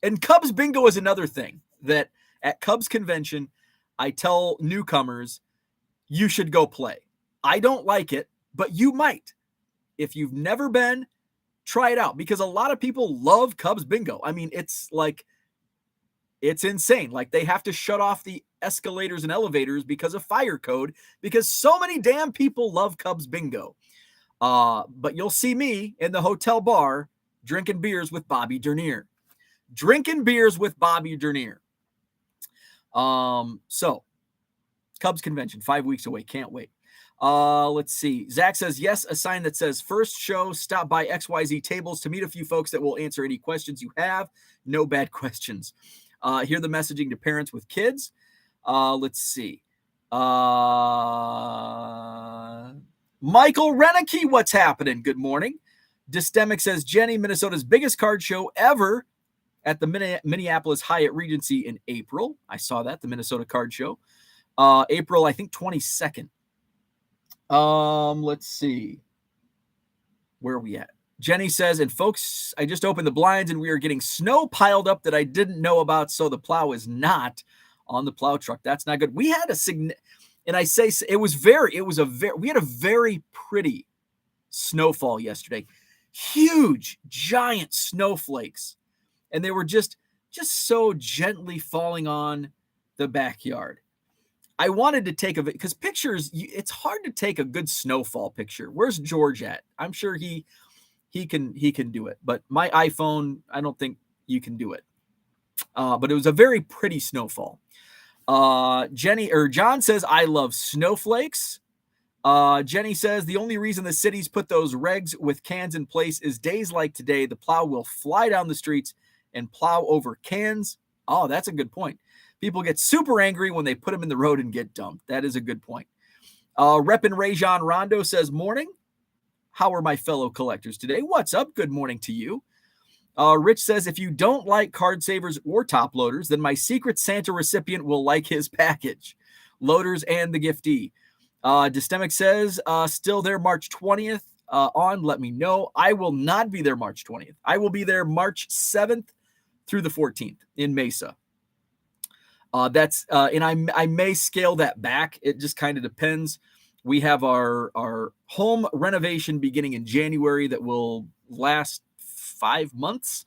And Cubs bingo is another thing that at Cubs Convention, I tell newcomers, you should go play. I don't like it, but you might. If you've never been, try it out, because a lot of people love Cubs bingo. I mean, it's insane. Like, they have to shut off the escalators and elevators because of fire code, because so many damn people love Cubs bingo. But you'll see me in the hotel bar drinking beers with Bobby Dernier. So Cubs convention, 5 weeks away. Can't wait. Let's see. Zach says, yes, a sign that says first show, stop by XYZ tables to meet a few folks that will answer any questions you have. No bad questions. Hear the messaging to parents with kids. Let's see. Michael Renicky, what's happening? Good morning. Dystemic says, Jenny, Minnesota's biggest card show ever at the Minneapolis Hyatt Regency in April. I saw that, the Minnesota Card Show. April, I think, 22nd. Let's see. Where are we at? Jenny says, and folks, I just opened the blinds and we are getting snow piled up that I didn't know about, so the plow is not on the plow truck. That's not good. We had and I say we had a very pretty snowfall yesterday. Huge, giant snowflakes. And they were just so gently falling on the backyard. I wanted to take because pictures, it's hard to take a good snowfall picture. Where's George at? I'm sure he can do it. But my iPhone, I don't think you can do it. But it was a very pretty snowfall. John says, I love snowflakes. Jenny says, the only reason the cities put those regs with cans in place is days like today, the plow will fly down the streets and plow over cans. Oh, that's a good point. People get super angry when they put them in the road and get dumped. That is a good point. Reppin' Rajon Rondo says, morning. How are my fellow collectors today? What's up? Good morning to you. Rich says, if you don't like card savers or top loaders, then my Secret Santa recipient will like his package. Loaders and the giftee. Dystemic says, still there March 20th let me know. I will not be there March 20th. I will be there March 7th through the 14th in Mesa. And I may scale that back. It just kind of depends. We have our home renovation beginning in January that will last 5 months.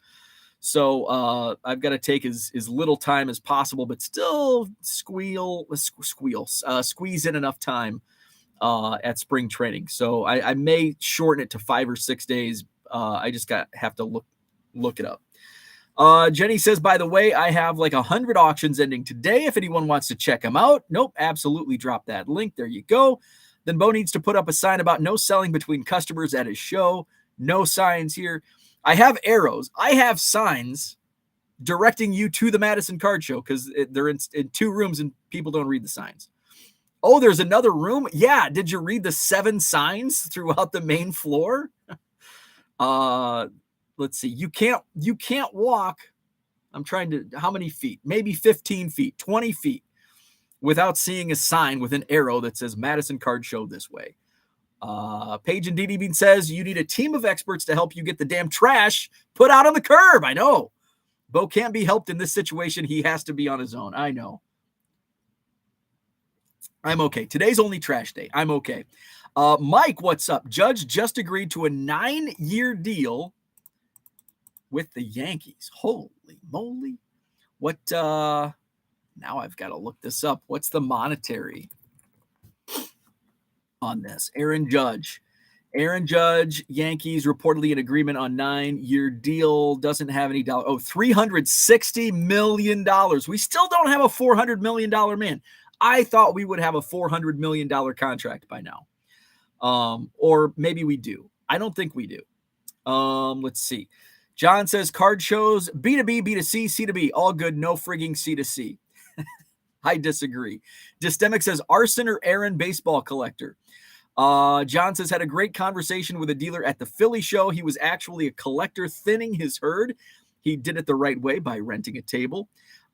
So I've got to take as little time as possible, but still squeeze in enough time at spring training. So I may shorten it to 5 or 6 days. I just have to look it up. Jenny says, by the way, I have like 100 auctions ending today. If anyone wants to check them out. Nope, absolutely drop that link. There you go. Then Bo needs to put up a sign about no selling between customers at his show. No signs here. I have arrows. I have signs directing you to the Madison Card Show because they're in 2 rooms and people don't read the signs. Oh, there's another room? Yeah. Did you read the 7 signs throughout the main floor? Let's see. You can't walk. I'm trying to, how many feet? Maybe 15 feet, 20 feet without seeing a sign with an arrow that says Madison Card Show this way. Paige and Dee Bean says, you need a team of experts to help you get the damn trash put out on the curb. I know. Bo can't be helped in this situation. He has to be on his own. I know. I'm okay. Today's only trash day. I'm okay. Mike, what's up? Judge just agreed to a 9-year deal with the Yankees. Holy moly. What, now I've got to look this up. What's the monetary on this? Aaron Judge, Yankees reportedly in agreement on 9-year deal. Doesn't have any dollar. Oh, $360 million. We still don't have a $400 million man. I thought we would have a $400 million contract by now. Or maybe we do. I don't think we do. Let's see. John says card shows, B2B, B2C, C2B, all good. No frigging C2C. I disagree. Dystemic says arson or Aaron baseball collector. John says had a great conversation with a dealer at the Philly show. He was actually a collector thinning his herd. He did it the right way by renting a table.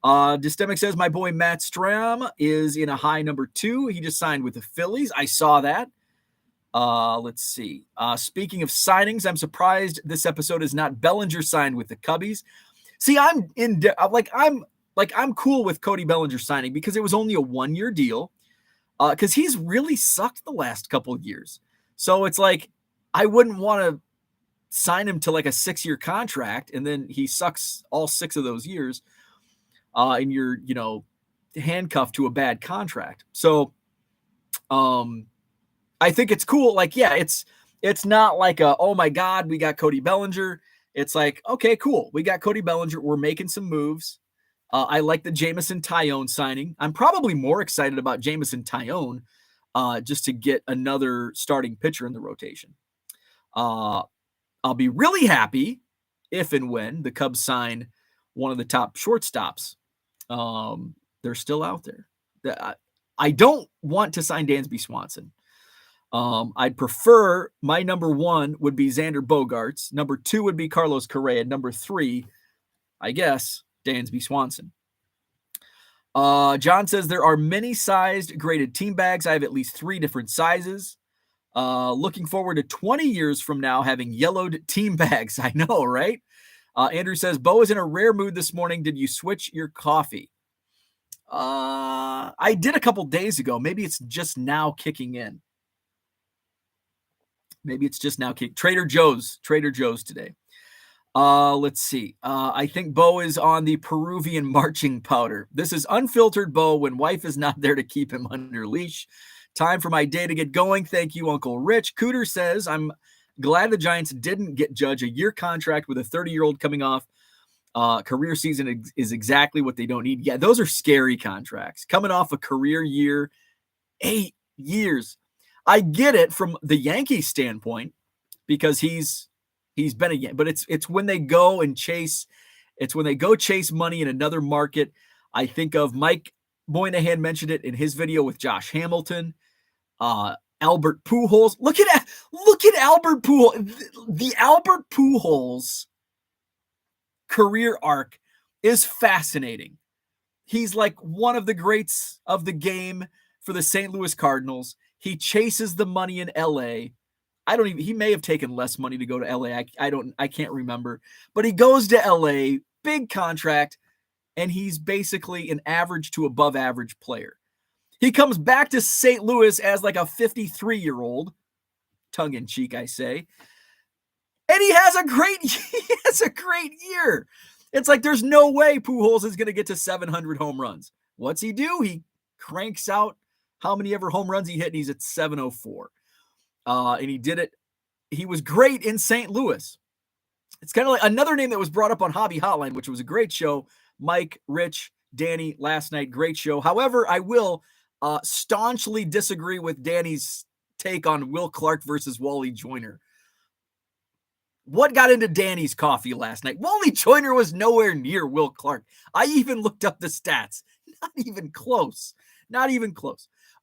Dystemic says my boy Matt Stram is in a high number 2. He just signed with the Phillies. I saw that. Let's see. Speaking of signings, I'm surprised this episode is not Bellinger signed with the Cubbies. See, I'm cool with Cody Bellinger signing because it was only a 1-year deal. Because he's really sucked the last couple of years. So it's like, I wouldn't want to sign him to like a 6-year contract and then he sucks all 6 of those years, and you're, handcuffed to a bad contract. So I think it's cool. Like, yeah, it's not like oh my God, we got Cody Bellinger. It's like, okay, cool. We got Cody Bellinger. We're making some moves. I like the Jameson Taillon signing. I'm probably more excited about Jameson Taillon just to get another starting pitcher in the rotation. I'll be really happy if and when the Cubs sign one of the top shortstops. They're still out there. I don't want to sign Dansby Swanson. I'd prefer my number 1 would be Xander Bogaerts. Number 2 would be Carlos Correa. Number 3, I guess, Dansby Swanson. John says there are many sized graded team bags. I have at least 3 different sizes. Looking forward to 20 years from now having yellowed team bags. I know, right? Andrew says, Bo is in a rare mood this morning. Did you switch your coffee? I did a couple days ago. Maybe it's just now kicking in. Trader Joe's today. Let's see. I think Bo is on the Peruvian marching powder. This is unfiltered Bo when wife is not there to keep him under leash. Time for my day to get going. Thank you, Uncle Rich. Cooter says, I'm glad the Giants didn't get Judge a year contract with a 30-year-old coming off. Career season is exactly what they don't need. Yeah, those are scary contracts. Coming off a career year, 8 years. I get it from the Yankees standpoint because he's been a Yankee, but it's when they go and chase money in another market. I think of Mike Moynihan mentioned it in his video with Josh Hamilton, Albert Pujols. Look at Albert Pujols. The Albert Pujols career arc is fascinating. He's like one of the greats of the game for the St. Louis Cardinals. He chases the money in LA. He may have taken less money to go to LA. I can't remember, but he goes to LA, big contract, and he's basically an average to above average player. He comes back to St. Louis as like a 53-year-old, tongue in cheek, I say. And he has a great year. It's like there's no way Pujols is going to get to 700 home runs. What's he do? He cranks out how many ever home runs he hit, and he's at 704. And he did it. He was great in St. Louis. It's kind of like another name that was brought up on Hobby Hotline, which was a great show. Mike, Rich, Danny last night, great show. However, I will staunchly disagree with Danny's take on Will Clark versus Wally Joyner. What got into Danny's coffee last night? Wally Joyner was nowhere near Will Clark. I even looked up the stats. Not even close.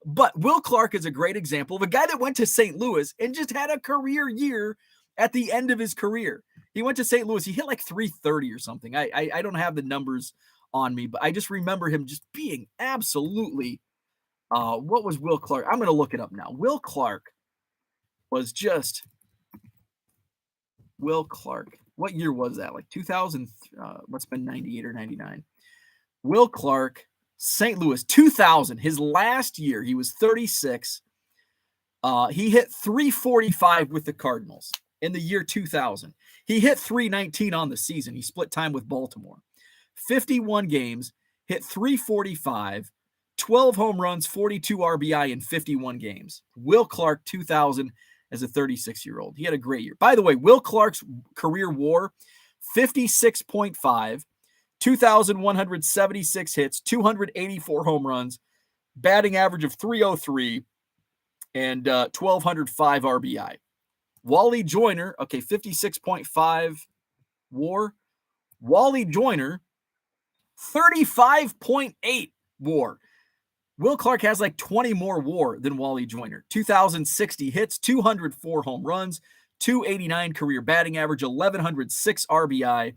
But Will Clark is a great example of a guy that went to St. Louis and just had a career year at the end of his career. He went to St. Louis. He hit like 330 or something. I don't have the numbers on me, but I just remember him just being absolutely what was Will Clark? I'm going to look it up now. Will Clark. What year was that? Like 2000, what's been 98 or 99? Will Clark, St. Louis, 2000, his last year, he was 36. He hit 345 with the Cardinals in the year 2000. He hit 319 on the season. He split time with Baltimore. 51 games, hit 345, 12 home runs, 42 RBI in 51 games. Will Clark, 2000, as a 36-year-old. He had a great year. By the way, Will Clark's career WAR, 56.5, 2,176 hits, 284 home runs, batting average of 303, and 1,205 RBI. Wally Joyner, 56.5 WAR. Wally Joyner, 35.8 WAR. Will Clark has like 20 more WAR than Wally Joyner. 2,060 hits, 204 home runs, 289 career batting average, 1,106 RBI.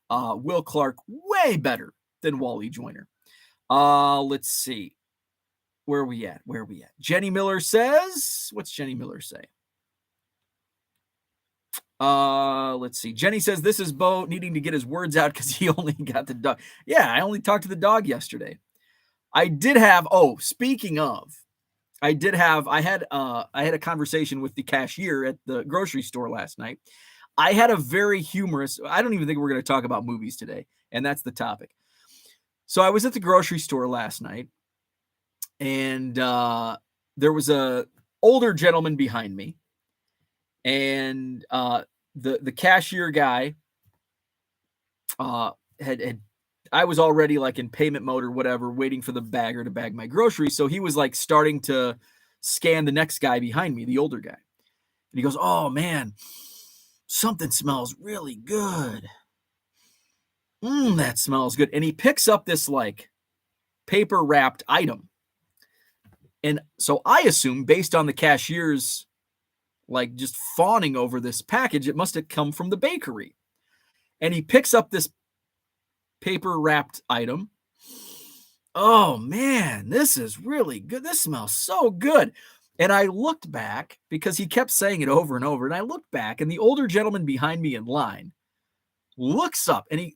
Will Clark way better than Wally Joyner. Let's see. Where are we at? Jenny Miller says, what's Jenny Miller say? Let's see. Jenny says, this is Bo needing to get his words out because he only got the dog. Yeah, I only talked to the dog yesterday. I did have, speaking of, I had a conversation with the cashier at the grocery store last night. I had a very humorous, I don't even think we're going to talk about movies today, and that's the topic. So I was at the grocery store last night, and there was a older gentleman behind me, and the cashier guy had I was already like in payment mode or whatever, waiting for the bagger to bag my groceries. So he was like starting to scan the next guy behind me, the older guy. And he goes, "Oh man, something smells really good. That smells good." And he picks up this like paper wrapped item. And so I assume, based on the cashier's like just fawning over this package, it must have come from the bakery. And he picks up this paper wrapped item. "Oh man, this is really good. This smells so good." And I looked back because he kept saying it over and over. And I looked back, and the older gentleman behind me in line looks up, and he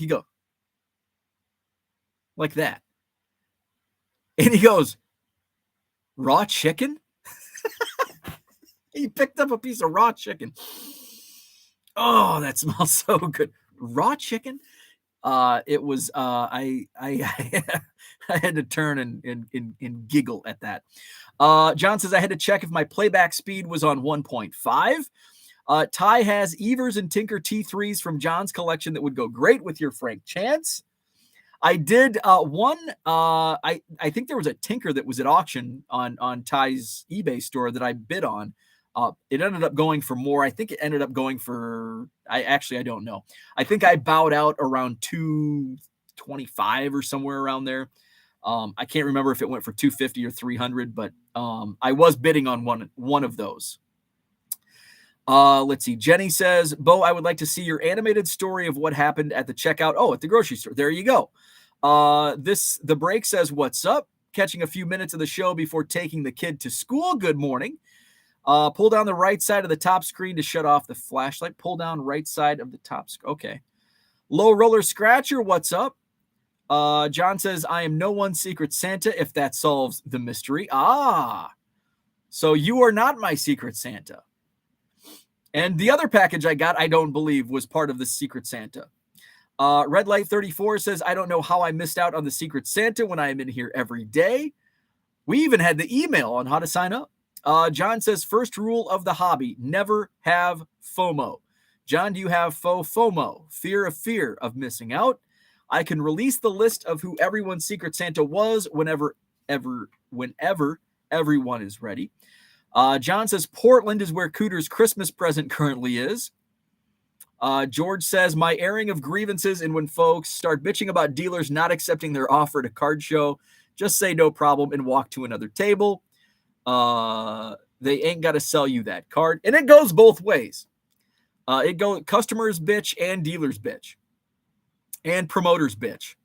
goes like that. And he goes, "Raw chicken?" He picked up a piece of raw chicken. "Oh, that smells so good. Raw chicken?" It was I I had to turn and giggle at that. John says, "I had to check if my playback speed was on 1.5. Ty has Evers and Tinker T3s from John's collection that would go great with your Frank Chance. I did one. I think there was a Tinker that was at auction on Ty's eBay store that I bid on. It ended up going for more. I think it ended up going for, I don't know. I think I bowed out around 225 or somewhere around there. I can't remember if it went for 250 or 300, but I was bidding on one of those. Let's see. Jenny says, "Bo, I would like to see your animated story of what happened at the checkout." Oh, at the grocery store. There you go. The break says, "What's up? Catching a few minutes of the show before taking the kid to school. Good morning. Pull down the right side of the top screen to shut off the flashlight. Pull down right side of the top screen." Okay. Low Roller Scratcher, what's up? John says, "I am no one's secret Santa, if that solves the mystery." Ah, so you are not my secret Santa. And the other package I got, I don't believe, was part of the secret Santa. Red Light 34 says, "I don't know how I missed out on the secret Santa when I am in here every day." We even had the email on how to sign up. John says, "First rule of the hobby, never have FOMO." John, do you have FOMO? Fear of missing out. I can release the list of who everyone's secret Santa was whenever everyone is ready. John says, "Portland is where Cooter's Christmas present currently is." George says, "My airing of grievances, and when folks start bitching about dealers not accepting their offer at a card show, just say no problem and walk to another table. They ain't got to sell you that card." And it goes both ways. It goes customers bitch and dealers bitch and promoters bitch.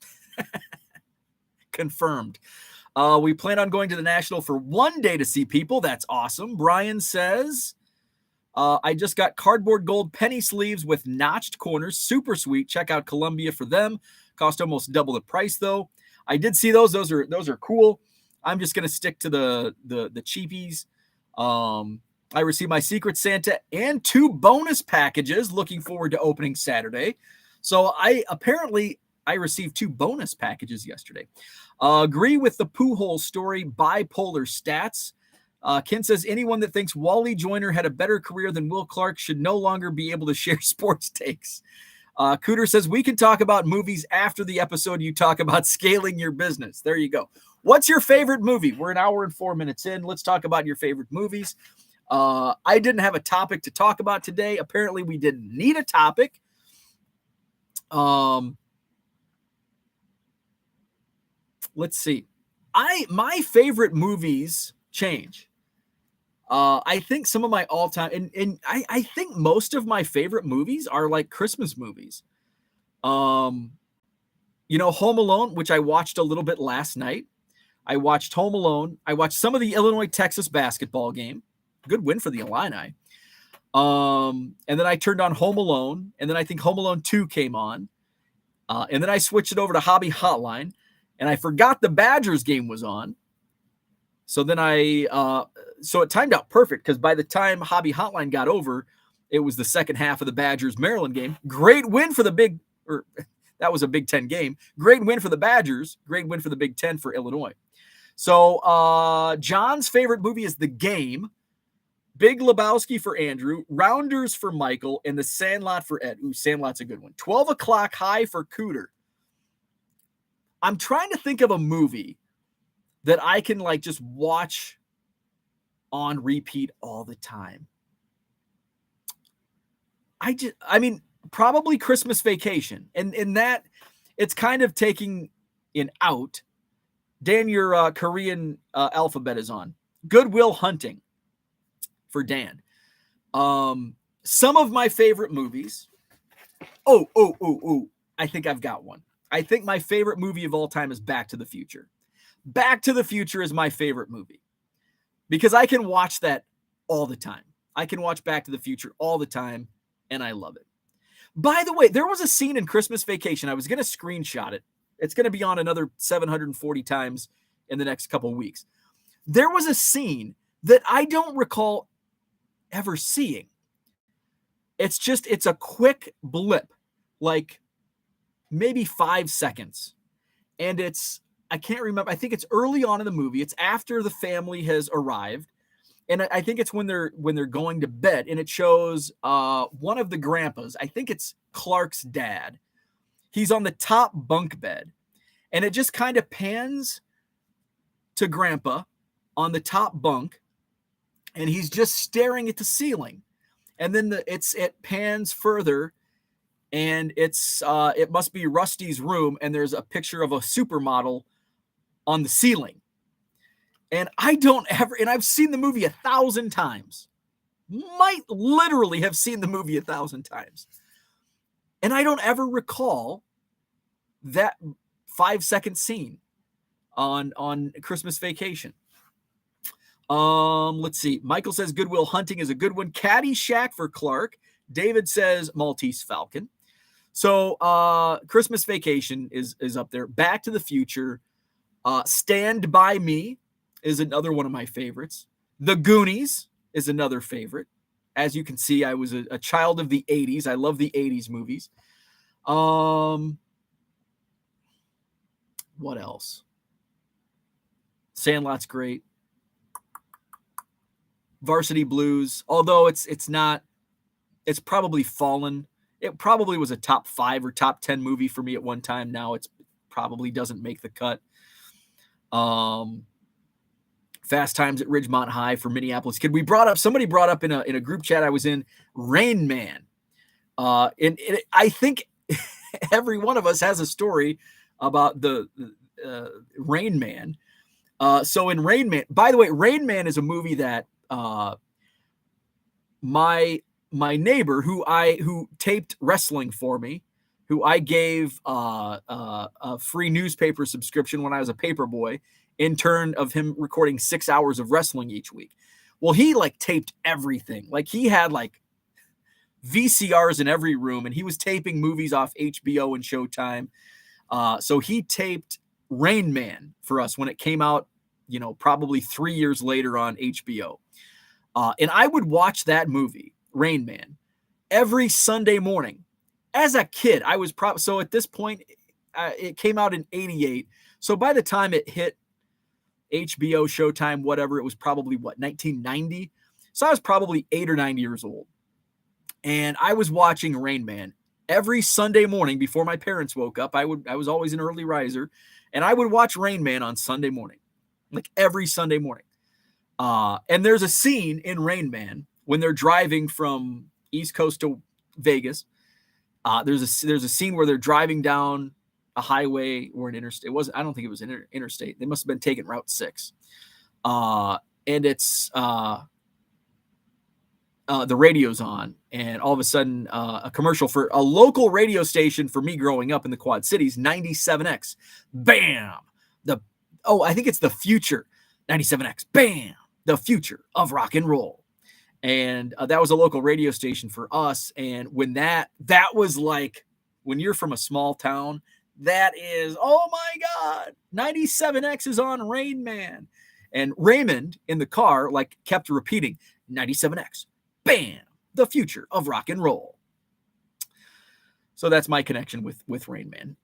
Confirmed. We plan on going to the National for one day to see people. That's awesome. Brian says, "I just got cardboard gold penny sleeves with notched corners. Super sweet. Check out Columbia for them. Cost almost double the price though." I did see those. Those are cool. I'm just going to stick to the cheapies. I received my Secret Santa and 2 bonus packages. Looking forward to opening Saturday. So I received 2 bonus packages yesterday. Agree with the Poohole story, bipolar stats. Ken says, "Anyone that thinks Wally Joyner had a better career than Will Clark should no longer be able to share sports takes." Cooter says, "We can talk about movies after the episode you talk about scaling your business." There you go. What's your favorite movie? We're an hour and 4 minutes in. Let's talk about your favorite movies. I didn't have a topic to talk about today. Apparently, we didn't need a topic. Let's see. My favorite movies change. I think some of my all-time, and I think most of my favorite movies are like Christmas movies. Home Alone, which I watched a little bit last night. I watched Home Alone. I watched some of the Illinois-Texas basketball game. Good win for the Illini. And then I turned on Home Alone, and then I think Home Alone 2 came on. And then I switched it over to Hobby Hotline, and I forgot the Badgers game was on. So then so it timed out perfect because by the time Hobby Hotline got over, it was the second half of the Badgers Maryland game. Great win for that was a Big Ten game. Great win for the Badgers. Great win for the Big Ten for Illinois. So John's favorite movie is The Game. Big Lebowski for Andrew, Rounders for Michael, and The Sandlot for Ed. Ooh, Sandlot's a good one. 12 O'Clock High for Cooter. I'm trying to think of a movie that I can like just watch on repeat all the time. I mean, probably Christmas Vacation. And in that, it's kind of taking an out. Dan, your Korean alphabet is on. Good Will Hunting for Dan. Some of my favorite movies. Oh. I think I've got one. I think my favorite movie of all time is Back to the Future. Back to the Future is my favorite movie because I can watch that all the time. I can watch Back to the Future all the time, and I love it. By the way, there was a scene in Christmas Vacation. I was going to screenshot it. It's going to be on another 740 times in the next couple of weeks. There was a scene that I don't recall ever seeing. It's a quick blip, like maybe 5 seconds. And I can't remember. I think it's early on in the movie. It's after the family has arrived. And I think it's when they're going to bed. And it shows one of the grandpas. I think it's Clark's dad. He's on the top bunk bed. And it just kind of pans to Grandpa on the top bunk. And he's just staring at the ceiling. And then it pans further. And it must be Rusty's room. And there's a picture of a supermodel on the ceiling. And I've seen the movie 1,000 times. Might literally have seen the movie 1,000 times. And I don't ever recall that 5-second scene on Christmas Vacation. Let's see. Michael says Good Will Hunting is a good one. Caddyshack for Clark. David says Maltese Falcon. So Christmas Vacation is up there. Back to the Future. Stand By Me is another one of my favorites. The Goonies is another favorite. As you can see, I was a child of the 80s. I love the 80s movies. What else? Sandlot's great. Varsity Blues, although it's probably fallen. It probably was a top 5 or top 10 movie for me at one time. Now it's probably doesn't make the cut. Fast Times at Ridgemont High for Minneapolis Kid. Somebody brought up in a group chat I was in, Rain Man. And I think every one of us has a story about the Rain Man. So in Rain Man, by the way, Rain Man is a movie that my neighbor who taped wrestling for me, who I gave a free newspaper subscription when I was a paper boy, in turn of him recording 6 hours of wrestling each week. Well, he like taped everything. Like he had like VCRs in every room, and he was taping movies off HBO and Showtime. So he taped Rain Man for us when it came out, probably 3 years later on HBO. And I would watch that movie, Rain Man, every Sunday morning. As a kid, I was so at this point, it came out in 88. So by the time it hit HBO, Showtime, whatever, it was probably 1990. So I was probably 8 or 9 years old. And I was watching Rain Man every Sunday morning before my parents woke up. I was always an early riser, and I would watch Rain Man on Sunday morning, like every Sunday morning. And there's a scene in Rain Man when they're driving from East Coast to Vegas. There's a scene where they're driving down a highway or an interstate. I don't think it was an interstate. They must have been taking Route 6. And it's the radio's on, and all of a sudden a commercial for a local radio station for me growing up in the Quad Cities, 97X. Bam! I think it's The Future. 97X. Bam! The future of rock and roll. And that was a local radio station for us. And when that was like, when you're from a small town, that is, oh my God, 97X is on Rain Man. And Raymond in the car like kept repeating 97X, bam, the future of rock and roll. So that's my connection with Rain Man.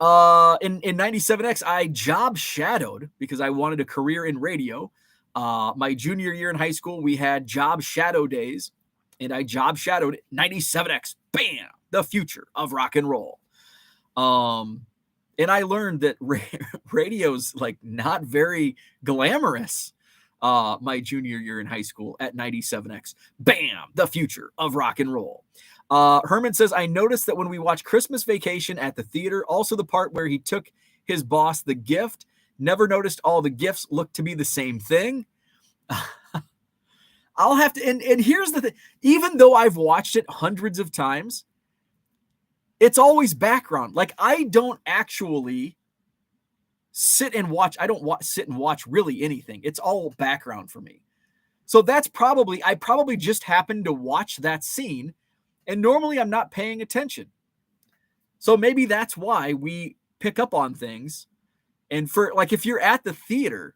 In 97X, I job shadowed because I wanted a career in radio. My junior year in high school, we had job shadow days, and I job shadowed 97X. Bam! The future of rock and roll. And I learned that radio's like not very glamorous. My junior year in high school at 97X. Bam! The future of rock and roll. Herman says, I noticed that when we watched Christmas Vacation at the theater, also the part where he took his boss the gift, never noticed all the gifts looked to be the same thing. I'll have to, and here's the thing, even though I've watched it hundreds of times, it's always background. Like I don't actually sit and watch. I don't sit and watch really anything. It's all background for me. So that's I probably just happened to watch that scene. And normally I'm not paying attention. So maybe that's why we pick up on things. And for like, if you're at the theater,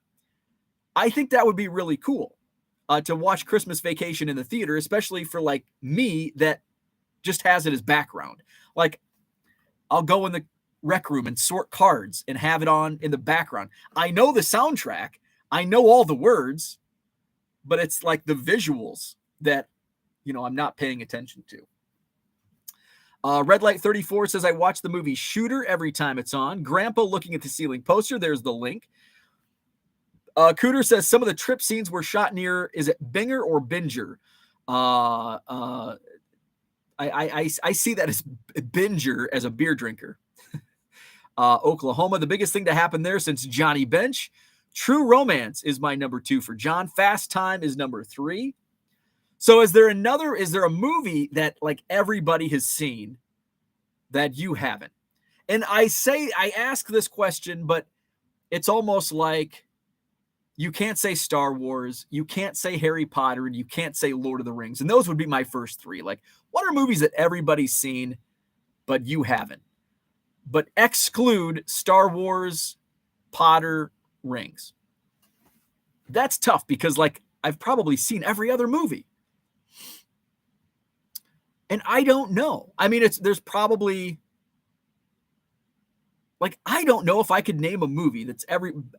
I think that would be really cool to watch Christmas Vacation in the theater, especially for like me that just has it as background. Like I'll go in the rec room and sort cards and have it on in the background. I know the soundtrack. I know all the words, but it's like the visuals that, I'm not paying attention to. Red Light 34 says, I watch the movie Shooter every time it's on. Grandpa looking at the ceiling poster. There's the link. Cooter says, some of the trip scenes were shot near, is it Binger or Binger? I see that as Binger as a beer drinker. Oklahoma, the biggest thing to happen there since Johnny Bench. True Romance is my number 2 for John. Fast Time is number 3. So is there a movie that like everybody has seen that you haven't? And I ask this question, but it's almost like you can't say Star Wars, you can't say Harry Potter, and you can't say Lord of the Rings. And those would be my first 3. Like, what are movies that everybody's seen, but you haven't? But exclude Star Wars, Potter, Rings. That's tough because like I've probably seen every other movie. And I don't know. I mean, there's probably like, I don't know if I could name a movie that's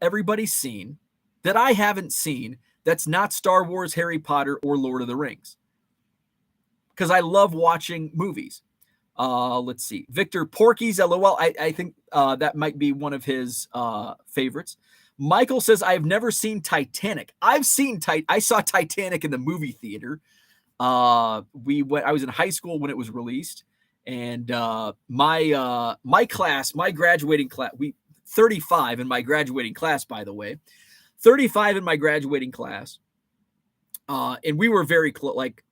everybody's seen that I haven't seen that's not Star Wars, Harry Potter, or Lord of the Rings. Because I love watching movies. Let's see. Victor Porky's LOL. I think that might be one of his favorites. Michael says, I've never seen Titanic. I saw Titanic in the movie theater. I was in high school when it was released, and my graduating class, 35 in my graduating class, by the way, 35 in my graduating class, and we were very close, like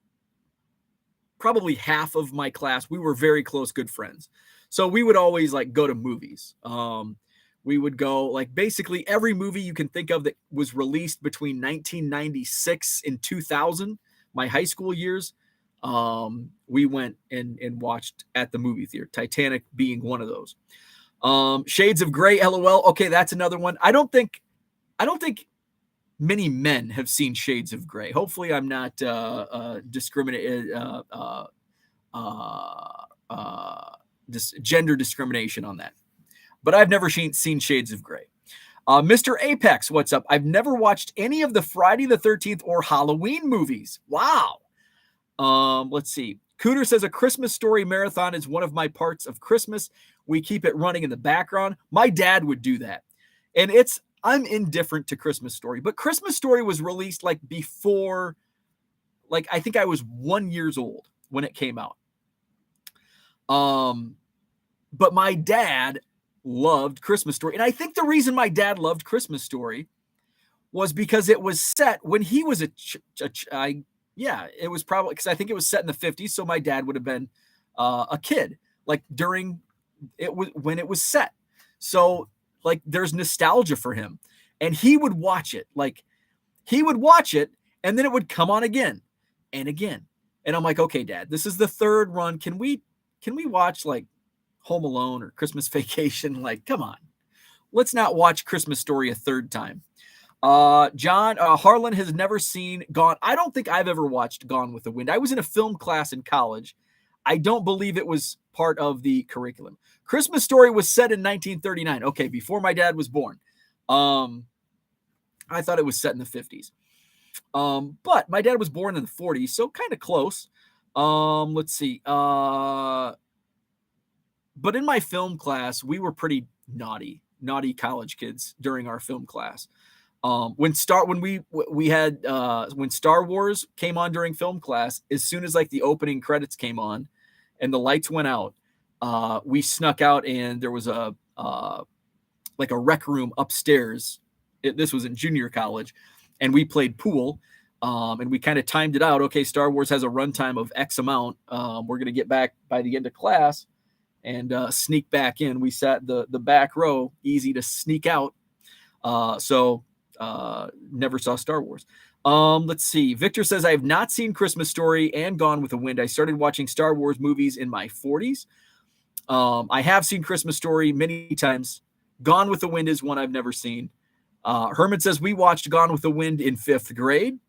probably half of my class, we were very close, good friends. So we would always like go to movies. We would go like basically every movie you can think of that was released between 1996 and 2000. My high school years, we went and watched at the movie theater, Titanic being one of those. Shades of Grey, LOL. Okay, that's another one. I don't think many men have seen Shades of Grey. Hopefully I'm not gender discrimination on that. But I've never seen Shades of Grey. Mr. Apex, what's up? I've never watched any of the Friday the 13th or Halloween movies. Wow. Let's see. Cooter says, A Christmas Story marathon is one of my parts of Christmas. We keep it running in the background. My dad would do that. And I'm indifferent to Christmas Story. But Christmas Story was released like before, like I think I was 1 year old when it came out. But my dad loved Christmas Story. And I think the reason my dad loved Christmas Story was because it was set when he was it was probably because I think it was set in the 50s. So my dad would have been a kid like during it was when it was set. So like there's nostalgia for him, and he would watch it. Like he would watch it, and then it would come on again and again. And I'm like, okay, Dad, this is the third run. Can we watch like Home Alone or Christmas Vacation? Like, come on, let's not watch Christmas Story a third time. John, Harlan has never seen Gone. I don't think I've ever watched Gone with the Wind. I was in a film class in college. I don't believe it was part of the curriculum. Christmas Story was set in 1939. Okay, before my dad was born. I thought it was set in the 50s. But my dad was born in the 40s, so kind of close. Let's see. But in my film class, we were pretty naughty college kids during our film class. When Star Wars came on during film class, as soon as like the opening credits came on and the lights went out, we snuck out, and there was a like a rec room upstairs. This was in junior college, and we played pool. And we kind of timed it out. Okay, Star Wars has a runtime of X amount. We're going to get back by the end of class and sneak back in. We sat the back row, easy to sneak out. So never saw Star Wars. Let's see. Victor says, I have not seen Christmas Story and Gone with the Wind. I started watching Star Wars movies in my 40s. I have seen Christmas Story many times. Gone with the Wind is one I've never seen. Herman says, we watched Gone with the Wind in 5th grade.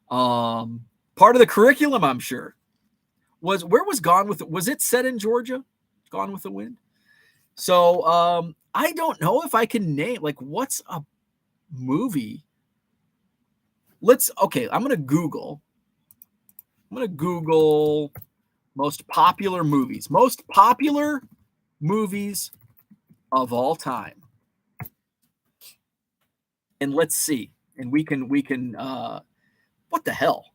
Part of the curriculum, I'm sure. Was it set in Georgia? Gone with the Wind? So I don't know if I can name, like, what's a movie. I'm gonna Google most popular movies of all time, and let's see, and we can what the hell.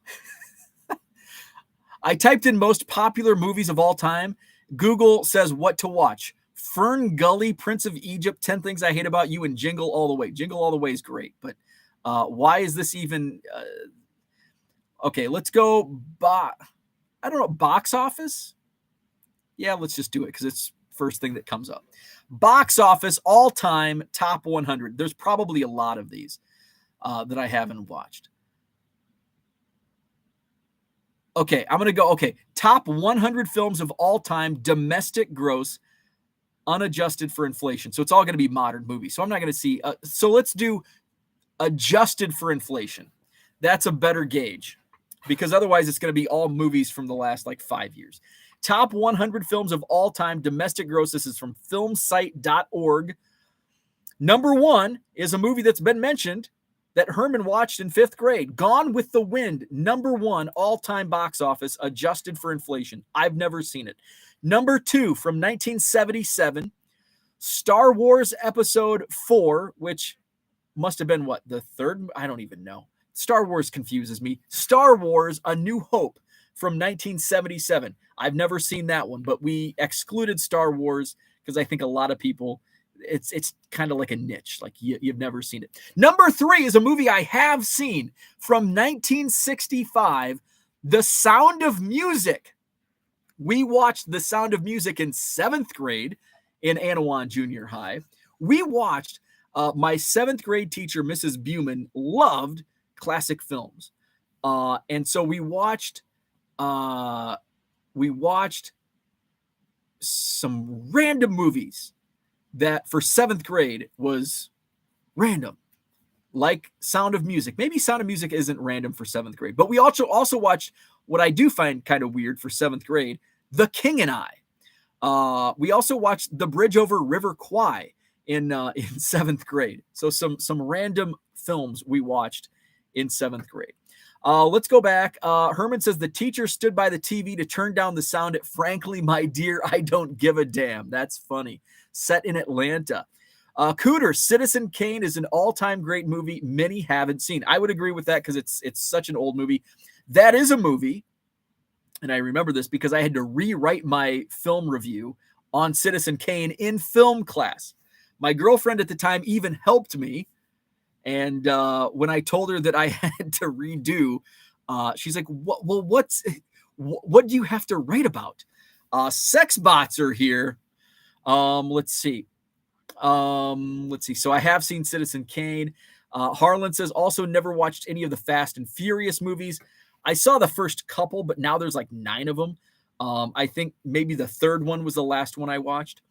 I typed in most popular movies of all time. Google says what to watch: Fern Gully, Prince of Egypt, 10 Things I Hate About You, and Jingle All the Way. Jingle All the Way is great, but why is this even okay? Let's go I don't know, box office. Yeah, let's just do it because it's first thing that comes up. Box office all-time top 100. There's probably a lot of these that I haven't watched. Okay, I'm going to go, top 100 films of all time, domestic gross, unadjusted for inflation. So it's all going to be modern movies. So I'm not going to see, so let's do adjusted for inflation. That's a better gauge because otherwise it's going to be all movies from the last like 5 years. Top 100 films of all time, domestic gross. This is from filmsite.org. Number 1 is a movie that's been mentioned that Herman watched in 5th grade. Gone with the Wind, number 1 all-time box office, adjusted for inflation. I've never seen it. Number 2, from 1977, Star Wars Episode 4, which must have been what, the third? I don't even know. Star Wars confuses me. Star Wars A New Hope from 1977. I've never seen that one, but we excluded Star Wars because I think a lot of people, it's kind of like a niche, like you've never seen it. Number 3 is a movie I have seen from 1965, The Sound of Music. We watched The Sound of Music in 7th grade in Anawan Junior High. We watched, my 7th grade teacher, Mrs. Buman, loved classic films. And so we watched some random movies that for 7th grade was random, like Sound of Music. Maybe Sound of Music isn't random for 7th grade, but we also watched what I do find kind of weird for 7th grade, The King and I. We also watched The Bridge Over River Kwai in 7th grade. So some random films we watched in 7th grade. Let's go back. Herman says the teacher stood by the TV to turn down the sound at Frankly, My Dear, I Don't Give a Damn. That's funny. Set in Atlanta. Cooter, Citizen Kane is an all-time great movie many haven't seen. I would agree with that because it's such an old movie. That is a movie, and I remember this because I had to rewrite my film review on Citizen Kane in film class. My girlfriend at the time even helped me, and when I told her that I had to redo, she's like, what do you have to write about? Sex bots are here. Let's see. So I have seen Citizen Kane. Harlan says also never watched any of the Fast and Furious movies. I saw the first couple, but now there's like 9 of them. I think maybe the 3rd one was the last one I watched.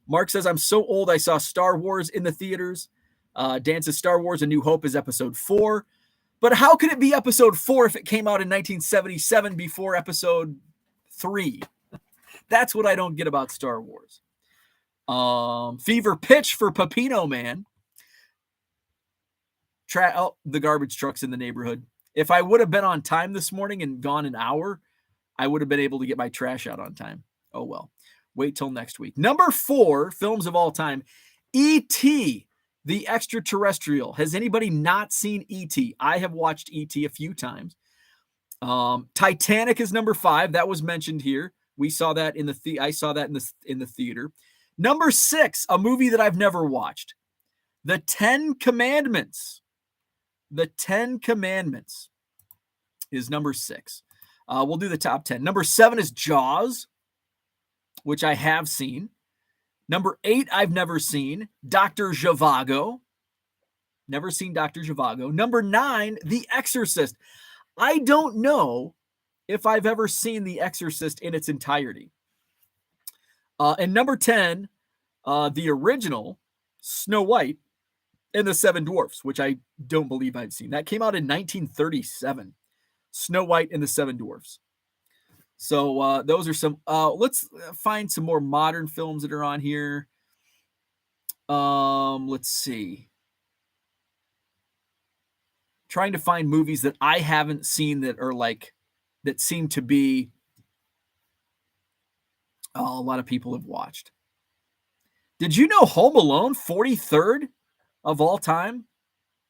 Mark says I'm so old I saw Star Wars in the theaters. Dan says Star Wars A New Hope is episode 4. But how could it be episode 4 if it came out in 1977 before episode 3? That's what I don't get about Star Wars. Fever pitch for Pepino Man. The garbage truck's in the neighborhood. If I would have been on time this morning and gone an hour, I would have been able to get my trash out on time. Oh, well. Wait till next week. Number 4, films of all time. E.T., the Extraterrestrial. Has anybody not seen E.T.? I have watched E.T. a few times. Titanic is number 5. That was mentioned here. We saw that in the I saw that in the theater. Number 6, a movie that I've never watched. The 10 Commandments. The 10 Commandments is number 6. We'll do the top 10. Number 7 is Jaws, which I have seen. Number 8, I've never seen. Dr. Zhivago. Never seen Dr. Zhivago. Number 9, The Exorcist. I don't know if I've ever seen The Exorcist in its entirety. And number 10, the original Snow White and the Seven Dwarfs, which I don't believe I've seen. That came out in 1937. Snow White and the Seven Dwarfs. So those are some. Let's find some more modern films that are on here. Let's see. Trying to find movies that I haven't seen that are that seem to be a lot of people have watched. Did you know Home Alone 43rd of all time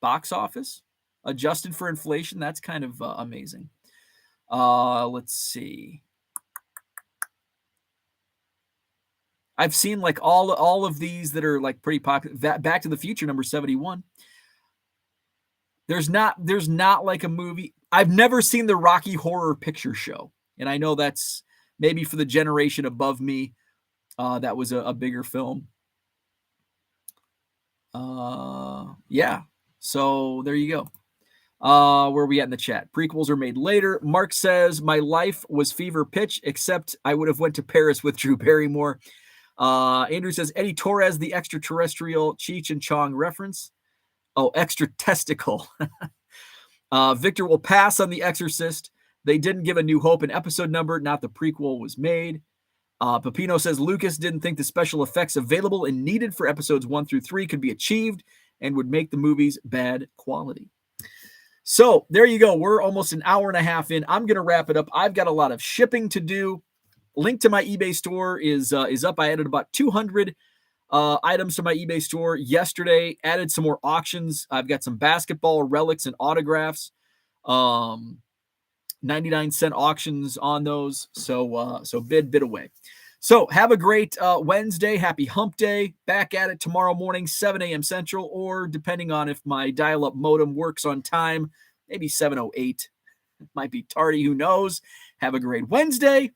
box office adjusted for inflation? That's kind of amazing. Let's see. I've seen all of these that are pretty popular. Back to the Future number 71. There's not a movie. I've never seen the Rocky Horror Picture Show, and I know that's maybe for the generation above me. That was a bigger film. Yeah. So there you go. Where are we at in the chat? Prequels are made later. Mark says, my life was fever pitch, except I would have went to Paris with Drew Barrymore. Andrew says, Eddie Torres, the extraterrestrial Cheech and Chong reference. Oh, extra testicle. Victor will pass on The Exorcist. They didn't give A New Hope an episode number, not the prequel was made. Pepino says, Lucas didn't think the special effects available and needed for episodes 1 through 3 could be achieved and would make the movies bad quality. So there you go. We're almost an hour and a half in. I'm going to wrap it up. I've got a lot of shipping to do. Link to my eBay store is up. I added about 200 items to my eBay store yesterday. Added some more auctions. I've got some basketball relics and autographs. 99-cent auctions on those. So bid away. So have a great Wednesday. Happy hump day. Back at it tomorrow morning, 7 a.m. Central, or depending on if my dial-up modem works on time, maybe 7:08. It might be tardy. Who knows? Have a great Wednesday.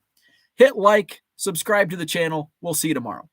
Hit like, subscribe to the channel. We'll see you tomorrow.